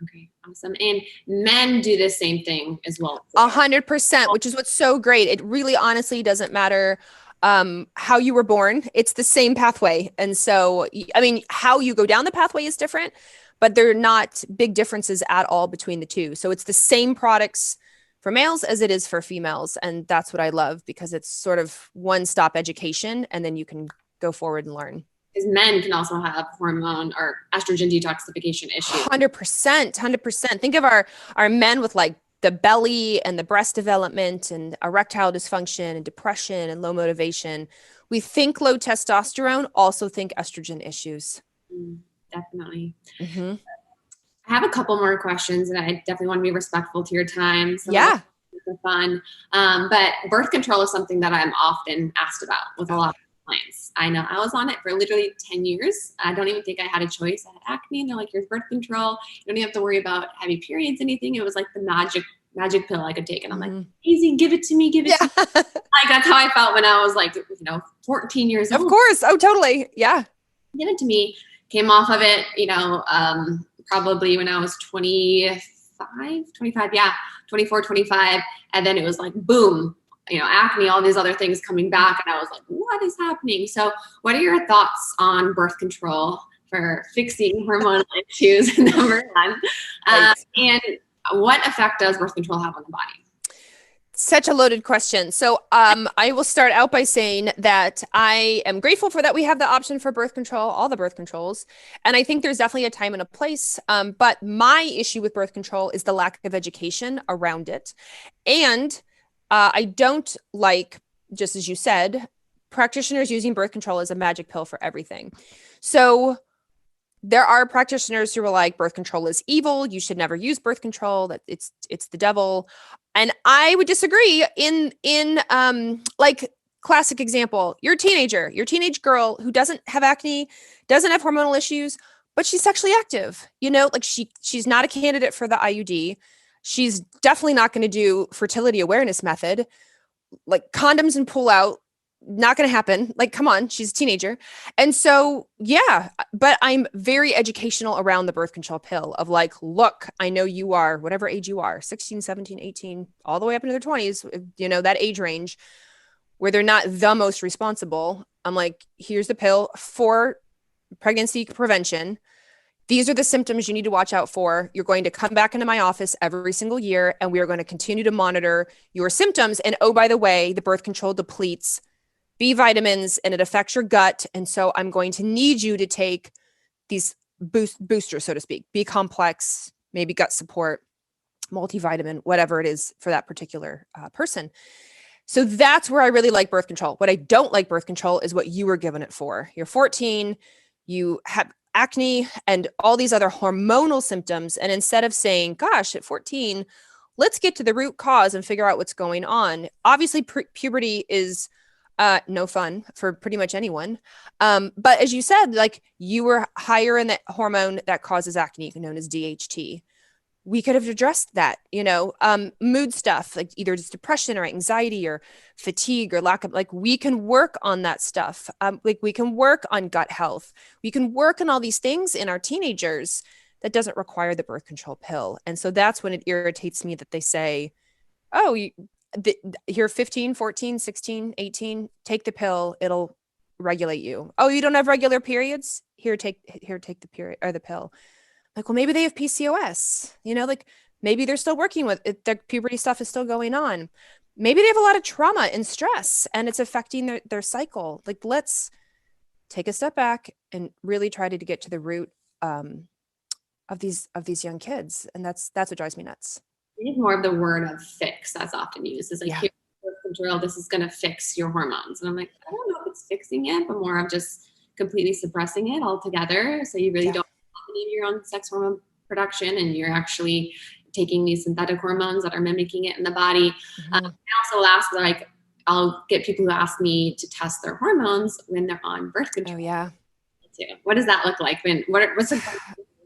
Speaker 2: Okay, awesome. And men do the same thing as well.
Speaker 3: 100%, which is what's so great. It really honestly doesn't matter how you were born. It's the same pathway. And so, I mean, how you go down the pathway is different, but they're not big differences at all between the two. So it's the same products for males as it is for females. And that's what I love, because it's sort of one-stop education, and then you can go forward and learn.
Speaker 2: Because men can also have hormone or estrogen detoxification issues.
Speaker 3: 100%. Think of our men with like the belly and the breast development and erectile dysfunction and depression and low motivation. We think low testosterone, also think estrogen issues.
Speaker 2: Definitely.
Speaker 3: Mm-hmm.
Speaker 2: I have a couple more questions, and I definitely want to be respectful to your time. So
Speaker 3: yeah.
Speaker 2: It's fun. But birth control is something that I'm often asked about with a lot of clients. I know I was on it for literally 10 years. I don't even think I had a choice. I had acne, and they're like, here's birth control. You don't even have to worry about heavy periods, anything. It was like the magic pill I could take. And I'm like, easy, give it to me, give it to me. Like, that's how I felt when I was like, 14 years old.
Speaker 3: Of course. Oh, totally. Yeah.
Speaker 2: Give it to me. Came off of it, probably when I was 24, 25. And then it was like, boom, acne, all these other things coming back. And I was like, what is happening? So what are your thoughts on birth control for fixing hormonal issues, number one? And what effect does birth control have on the body?
Speaker 3: Such a loaded question. So I will start out by saying that I am grateful for that we have the option for birth control, all the birth controls. And I think there's definitely a time and a place. But my issue with birth control is the lack of education around it. And I don't like, just as you said, practitioners using birth control as a magic pill for everything. So there are practitioners who are like, birth control is evil. You should never use birth control. That it's the devil. And I would disagree in like classic example, your teenage girl who doesn't have acne, doesn't have hormonal issues, but she's sexually active, like she's not a candidate for the IUD. She's definitely not going to do fertility awareness method, like condoms and pull out. Not going to happen. Like, come on, she's a teenager. And so, yeah, but I'm very educational around the birth control pill of like, look, I know you are whatever age you are, 16, 17, 18, all the way up into their 20s, that age range where they're not the most responsible. I'm like, here's the pill for pregnancy prevention. These are the symptoms you need to watch out for. You're going to come back into my office every single year, and we are going to continue to monitor your symptoms. And oh, by the way, the birth control depletes B vitamins and it affects your gut. And so I'm going to need you to take these boosters, so to speak, B complex, maybe gut support, multivitamin, whatever it is for that particular person. So that's where I really like birth control. What I don't like birth control is what you were given it for. You're 14, you have acne and all these other hormonal symptoms. And instead of saying, gosh, at 14, let's get to the root cause and figure out what's going on. Obviously, puberty is no fun for pretty much anyone. But as you said, like you were higher in that hormone that causes acne, known as DHT. We could have addressed that, mood stuff, like either just depression or anxiety or fatigue or lack of, like we can work on that stuff. Like we can work on gut health. We can work on all these things in our teenagers that doesn't require the birth control pill. And so that's when it irritates me that they say, oh, you're 15, 14, 16, 18, take the pill. It'll regulate you. Oh, you don't have regular periods? Here, take the period or the pill. Like, well, maybe they have PCOS, like maybe they're still working with it. Their puberty stuff is still going on. Maybe they have a lot of trauma and stress and it's affecting their cycle. Like, let's take a step back and really try to get to the root of these young kids. And that's what drives me nuts.
Speaker 2: I think more of the word of fix that's often used is like, here's birth control, this is going to fix your hormones. And I'm like, I don't know if it's fixing it, but more of just completely suppressing it altogether. So you really don't have any of your own sex hormone production, and you're actually taking these synthetic hormones that are mimicking it in the body. I also ask, like, I'll get people who ask me to test their hormones when they're on birth control.
Speaker 3: Oh, yeah.
Speaker 2: What does that look like? What's the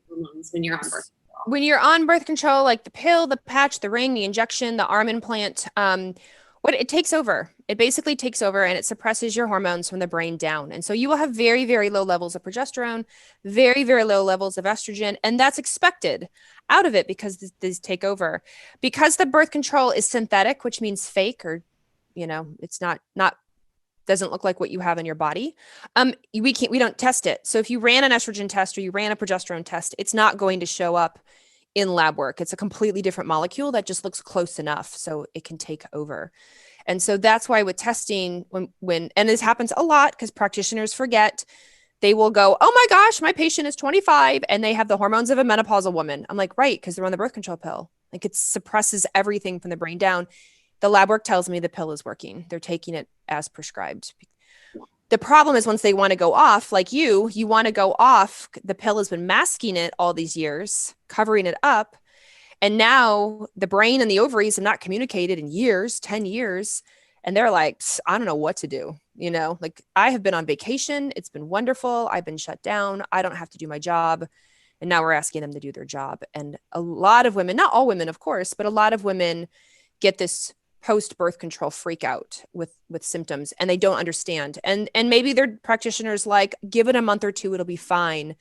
Speaker 2: hormones when you're on birth control?
Speaker 3: When you're on birth control, like the pill, the patch, the ring, the injection, the arm implant, what it takes over, it basically takes over and it suppresses your hormones from the brain down. And so you will have very, very low levels of progesterone, very, very low levels of estrogen. And that's expected out of it because these take over. Because the birth control is synthetic, which means fake, or, it's not doesn't look like what you have in your body, we don't test it. So if you ran an estrogen test or you ran a progesterone test, it's not going to show up in lab work. It's a completely different molecule that just looks close enough so it can take over. And so that's why with testing, when and this happens a lot because practitioners forget, they will go, oh my gosh, my patient is 25 and they have the hormones of a menopausal woman. I'm like, right, because they're on the birth control pill. Like it suppresses everything from the brain down. The lab work tells me the pill is working. They're taking it as prescribed. The problem is once they want to go off, like you want to go off, the pill has been masking it all these years, covering it up. And now the brain and the ovaries have not communicated in years, 10 years. And they're like, I don't know what to do. Like I have been on vacation. It's been wonderful. I've been shut down. I don't have to do my job. And now we're asking them to do their job. And a lot of women, not all women, of course, but a lot of women get this post-birth control freak out with symptoms and they don't understand. And maybe their practitioner's like, give it a month or two, it'll be fine.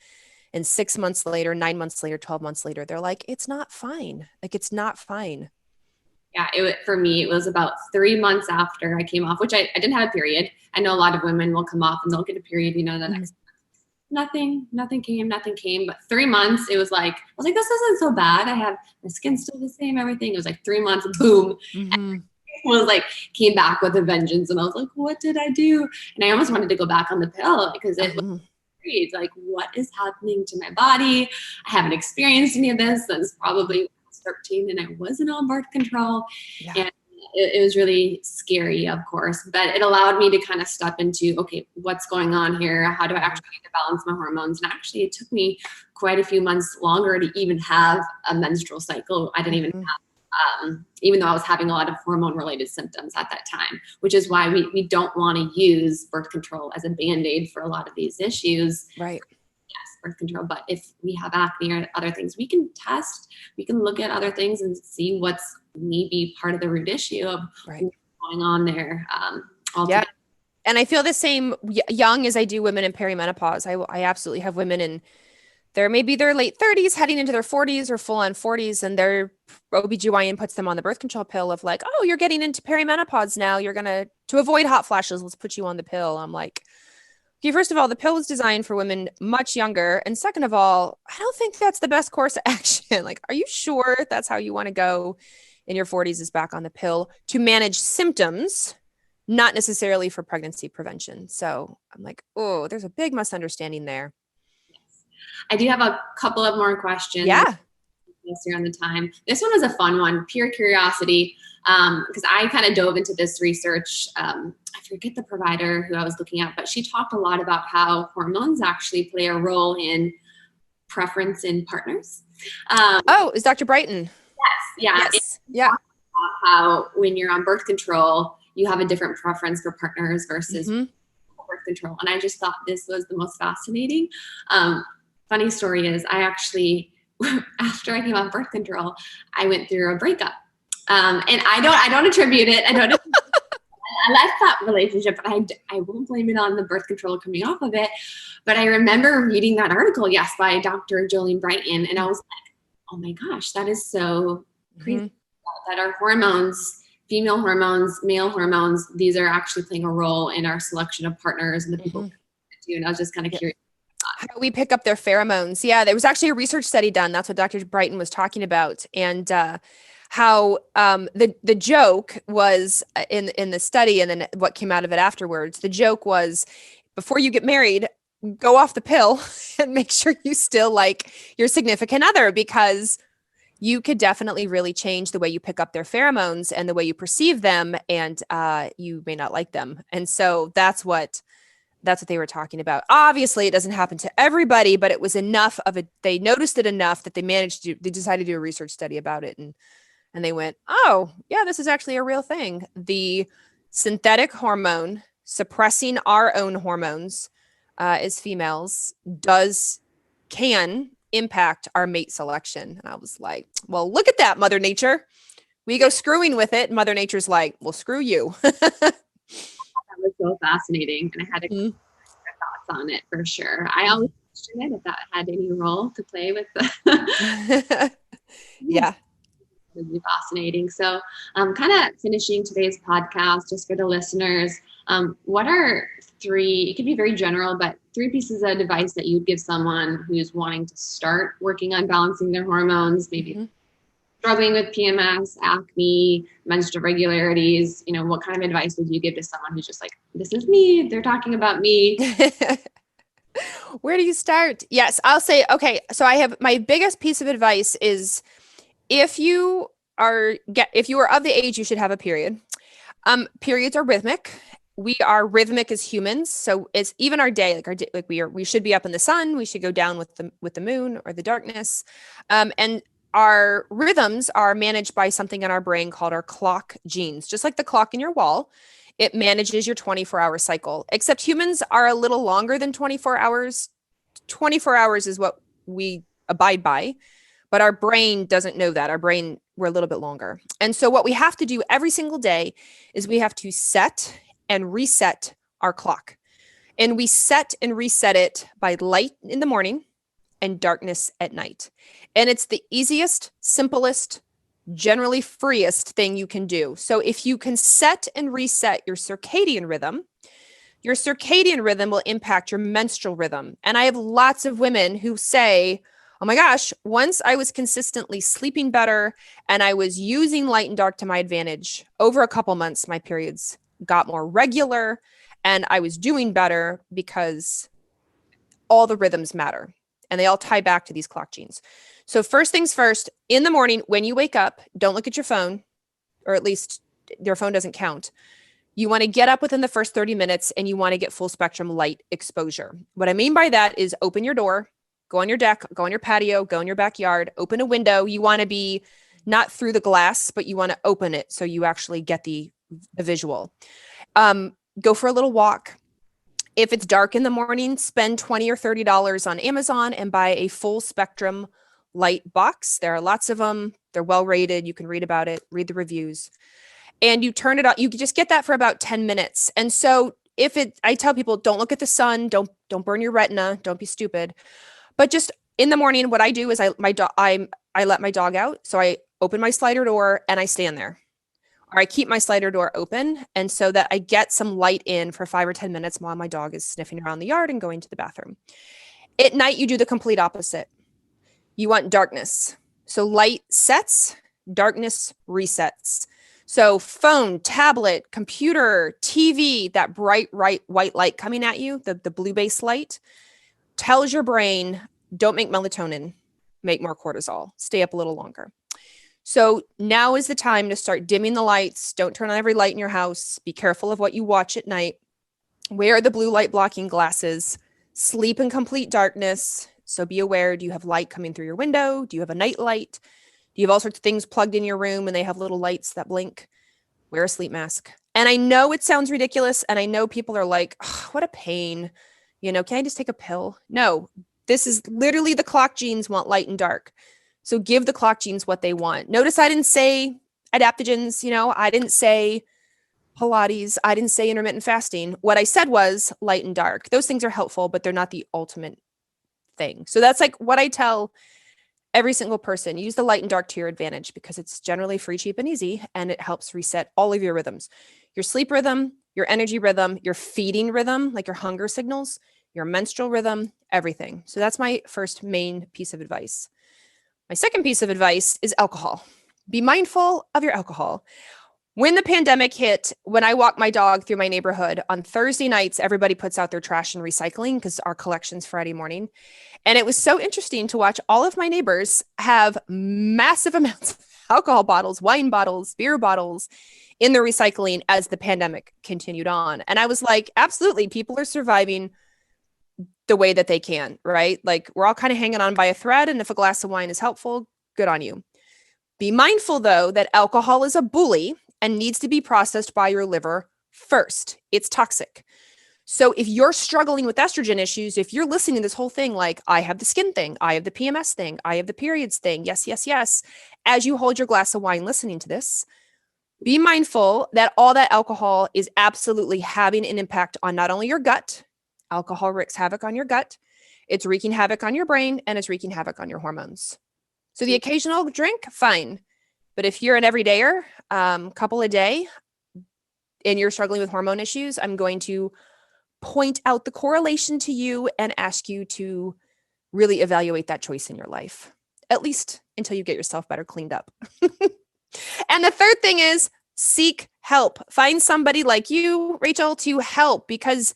Speaker 3: And 6 months later, 9 months later, 12 months later, they're like, it's not fine. Like, it's not fine.
Speaker 2: Yeah, for me, it was about 3 months after I came off, which I didn't have a period. I know a lot of women will come off and they'll get a period, the next month. Nothing came. But 3 months, it was like, I was like, this isn't so bad. I have my skin still the same, everything. It was like 3 months, boom. And was like, came back with a vengeance. And I was like, what did I do? And I almost wanted to go back on the pill because it was like, what is happening to my body? I haven't experienced any of this since probably 13 and I wasn't on birth control. Yeah. And it was really scary, of course, but it allowed me to kind of step into, okay, what's going on here? How do I actually need to balance my hormones? And actually it took me quite a few months longer to even have a menstrual cycle. I didn't even have, even though I was having a lot of hormone related symptoms at that time, which is why we don't want to use birth control as a Band-Aid for a lot of these issues. Right. Yes, birth control. But if we have acne or other things, we can test, we can look at other things and see what's maybe part of the root issue of what's going on there. Yeah.
Speaker 3: And I feel the same young as I do women in perimenopause. I absolutely have women in maybe their late 30s heading into their 40s or full on 40s. And their OBGYN puts them on the birth control pill of like, oh, you're getting into perimenopause now. You're to avoid hot flashes, let's put you on the pill. I'm like, okay, first of all, the pill was designed for women much younger. And second of all, I don't think that's the best course of action. Like, are you sure that's how you want to go in your 40s is back on the pill to manage symptoms, not necessarily for pregnancy prevention? So I'm like, oh, there's a big misunderstanding there.
Speaker 2: I do have a couple of more questions.
Speaker 3: Yeah.
Speaker 2: Here on the time. This one was a fun one, pure curiosity, because I kind of dove into this research. I forget the provider who I was looking at, but she talked a lot about how hormones actually play a role in preference in partners.
Speaker 3: Is Dr. Brighton?
Speaker 2: Yes. Yeah. How when you're on birth control, you have a different preference for partners versus birth control. And I just thought this was the most fascinating. Funny story is I actually, after I came off birth control, I went through a breakup. And I don't attribute it. I left that relationship, but I won't blame it on the birth control coming off of it. But I remember reading that article, by Dr. Jolene Brighton. And I was like, oh my gosh, that is so crazy that our hormones, female hormones, male hormones, these are actually playing a role in our selection of partners and the people we do. And I was just kind of curious.
Speaker 3: How we pick up their pheromones. Yeah, there was actually a research study done. That's what Dr. Brighton was talking about. And how the joke was in the study and then what came out of it afterwards. The joke was before you get married, go off the pill and make sure you still like your significant other, because you could definitely really change the way you pick up their pheromones and the way you perceive them, and you may not like them. And so that's what they were talking about. Obviously, it doesn't happen to everybody, but it was enough of it. They noticed it enough that they decided to do a research study about it. And they went, oh, yeah, this is actually a real thing. The synthetic hormone suppressing our own hormones as females can impact our mate selection. And I was like, well, look at that, Mother Nature. We go screwing with it. And Mother Nature's like, well, screw you.
Speaker 2: That was so fascinating, and I had thoughts on it for sure. I always questioned it if that had any role to play with the
Speaker 3: Yeah.
Speaker 2: Really fascinating. So, kind of finishing today's podcast, just for the listeners, what are three, it could be very general, but three pieces of advice that you'd give someone who's wanting to start working on balancing their hormones, maybe struggling with PMS, acne, menstrual irregularities? What kind of advice would you give to someone who's just like, this is me, they're talking about me?
Speaker 3: Where do you start? Yes, I'll say, okay, so I have my biggest piece of advice is if you are of the age you should have a period. Periods are rhythmic. We are rhythmic as humans. So it's even our day, we should be up in the sun, we should go down with the moon or the darkness. And our rhythms are managed by something in our brain called our clock genes. Just like the clock in your wall, it manages your 24-hour cycle, except humans are a little longer than 24 hours. 24 hours is what we abide by, but our brain doesn't know that. We're a little bit longer. And so what we have to do every single day is we have to set and reset our clock. And we set and reset it by light in the morning and darkness at night. And it's the easiest, simplest, generally freest thing you can do. So if you can set and reset your circadian rhythm will impact your menstrual rhythm. And I have lots of women who say, oh my gosh, once I was consistently sleeping better and I was using light and dark to my advantage, over a couple months, my periods got more regular and I was doing better because all the rhythms matter and they all tie back to these clock genes. So first things first, in the morning, when you wake up, don't look at your phone, or at least your phone doesn't count. You want to get up within the first 30 minutes and you want to get full spectrum light exposure. What I mean by that is open your door, go on your deck, go on your patio, go in your backyard, open a window. You want to be not through the glass, but you want to open it so you actually get the visual. Go for a little walk. If it's dark in the morning, spend $20 or $30 on Amazon and buy a full spectrum light box. There are lots of them. They're well rated. You can read about it, read the reviews. And you turn it on. You can just get that for about 10 minutes. And so I tell people, don't look at the sun. Don't burn your retina. Don't be stupid. But just in the morning, what I do is I let my dog out. So I open my slider door and I stand there. Or I keep my slider door open. And so that I get some light in for 5 or 10 minutes while my dog is sniffing around the yard and going to the bathroom. At night, you do the complete opposite. You want darkness. So light sets, darkness resets. So phone, tablet, computer, TV, that bright white light coming at you, the blue-based light, tells your brain, don't make melatonin, make more cortisol, stay up a little longer. So now is the time to start dimming the lights. Don't turn on every light in your house. Be careful of what you watch at night. Wear the blue light blocking glasses. Sleep in complete darkness. So be aware, do you have light coming through your window? Do you have a night light? Do you have all sorts of things plugged in your room and they have little lights that blink? Wear a sleep mask. And I know it sounds ridiculous. And I know people are like, oh, what a pain. Can I just take a pill? No, this is literally the clock genes want light and dark. So give the clock genes what they want. Notice I didn't say adaptogens, I didn't say Pilates. I didn't say intermittent fasting. What I said was light and dark. Those things are helpful, but they're not the ultimate thing. So that's like what I tell every single person. Use the light and dark to your advantage because it's generally free, cheap, and easy. And it helps reset all of your rhythms, your sleep rhythm, your energy rhythm, your feeding rhythm, like your hunger signals, your menstrual rhythm, everything. So that's my first main piece of advice. My second piece of advice is alcohol. Be mindful of your alcohol. When the pandemic hit, when I walk my dog through my neighborhood on Thursday nights, everybody puts out their trash and recycling because our collection's Friday morning. And it was so interesting to watch all of my neighbors have massive amounts of alcohol bottles, wine bottles, beer bottles in the recycling as the pandemic continued on. And I was like, absolutely, people are surviving the way that they can, right? Like we're all kind of hanging on by a thread. And if a glass of wine is helpful, good on you. Be mindful, though, that alcohol is a bully and needs to be processed by your liver first. It's toxic. So if you're struggling with estrogen issues, if you're listening to this whole thing, like I have the skin thing, I have the PMS thing, I have the periods thing, yes, yes, yes, as you hold your glass of wine listening to this, be mindful that all that alcohol is absolutely having an impact on not only your gut. Alcohol wreaks havoc on your gut, it's wreaking havoc on your brain, and it's wreaking havoc on your hormones. So the occasional drink, fine. But if you're an everydayer, couple a day, and you're struggling with hormone issues, I'm going to point out the correlation to you and ask you to really evaluate that choice in your life, at least until you get yourself better cleaned up. And the third thing is seek help. Find somebody like you, Rachel, to help, because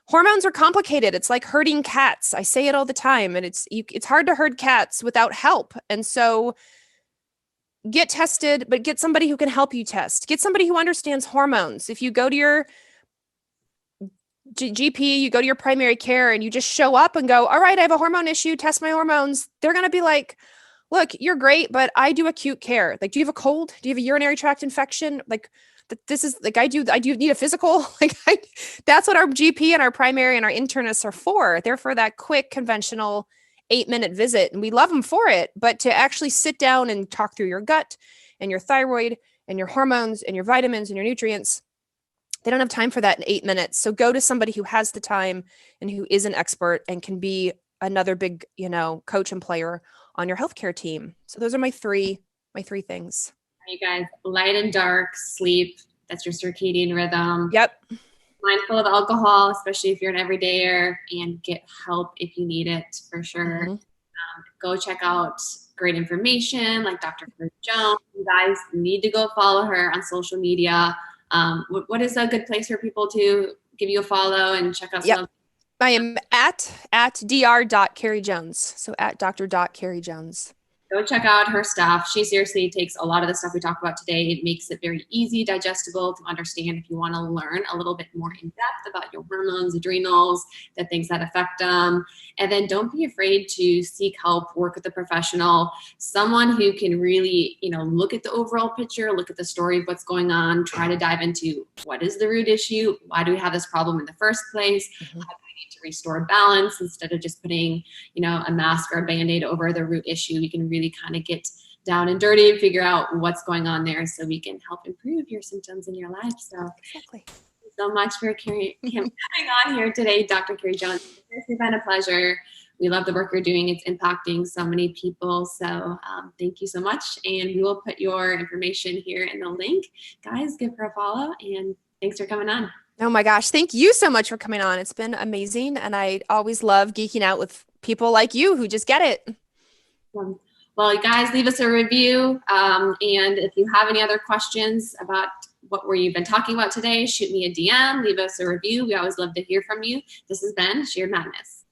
Speaker 3: hormones are complicated. It's like herding cats. I say it all the time, and it's hard to herd cats without help. And so get tested, but get somebody who can help you test. Get somebody who understands hormones. If you go to your GP, you go to your primary care and you just show up and go, all right, I have a hormone issue, test my hormones. They're going to be like, look, you're great, but I do acute care. Like, do you have a cold? Do you have a urinary tract infection? Like, this is like, I do need a physical. Like, that's what our GP and our primary and our internists are for. They're for that quick, conventional 8-minute visit. And we love them for it. But to actually sit down and talk through your gut and your thyroid and your hormones and your vitamins and your nutrients, they don't have time for that in 8 minutes. So go to somebody who has the time and who is an expert and can be another big, coach and player on your healthcare team. So those are my three things.
Speaker 2: You guys, light and dark, sleep. That's your circadian rhythm.
Speaker 3: Yep.
Speaker 2: Mindful of alcohol, especially if you're an everydayer, and get help if you need it for sure.
Speaker 3: Mm-hmm.
Speaker 2: Go check out great information like Dr. Carrie Jones. You guys need to go follow her on social media. What is a good place for people to give you a follow and check out some?
Speaker 3: I am at dr.carriejones. So at dr.carriejones.
Speaker 2: Go check out her stuff. She seriously takes a lot of the stuff we talk about today. It makes it very easy, digestible to understand if you want to learn a little bit more in depth about your hormones, adrenals, the things that affect them. And then don't be afraid to seek help, work with a professional, someone who can really, look at the overall picture, look at the story of what's going on, try to dive into what is the root issue, why do we have this problem in the first place,
Speaker 3: Mm-hmm.
Speaker 2: how do we need to restore balance instead of just putting, a mask or a Band-Aid over the root issue. We can really kind of get down and dirty and figure out what's going on there so we can help improve your symptoms in your life. So
Speaker 3: Exactly.
Speaker 2: thank you so much for coming on here today, Dr. Carrie Jones. It's been a pleasure. We love the work you're doing. It's impacting so many people. So thank you so much. And we will put your information here in the link. Guys, give her a follow, and thanks for coming on.
Speaker 3: Oh my gosh. Thank you so much for coming on. It's been amazing. And I always love geeking out with people like you who just get it.
Speaker 2: Well, you guys, leave us a review. And if you have any other questions about what we've been talking about today, shoot me a DM, leave us a review. We always love to hear from you. This has been Sheer Madness.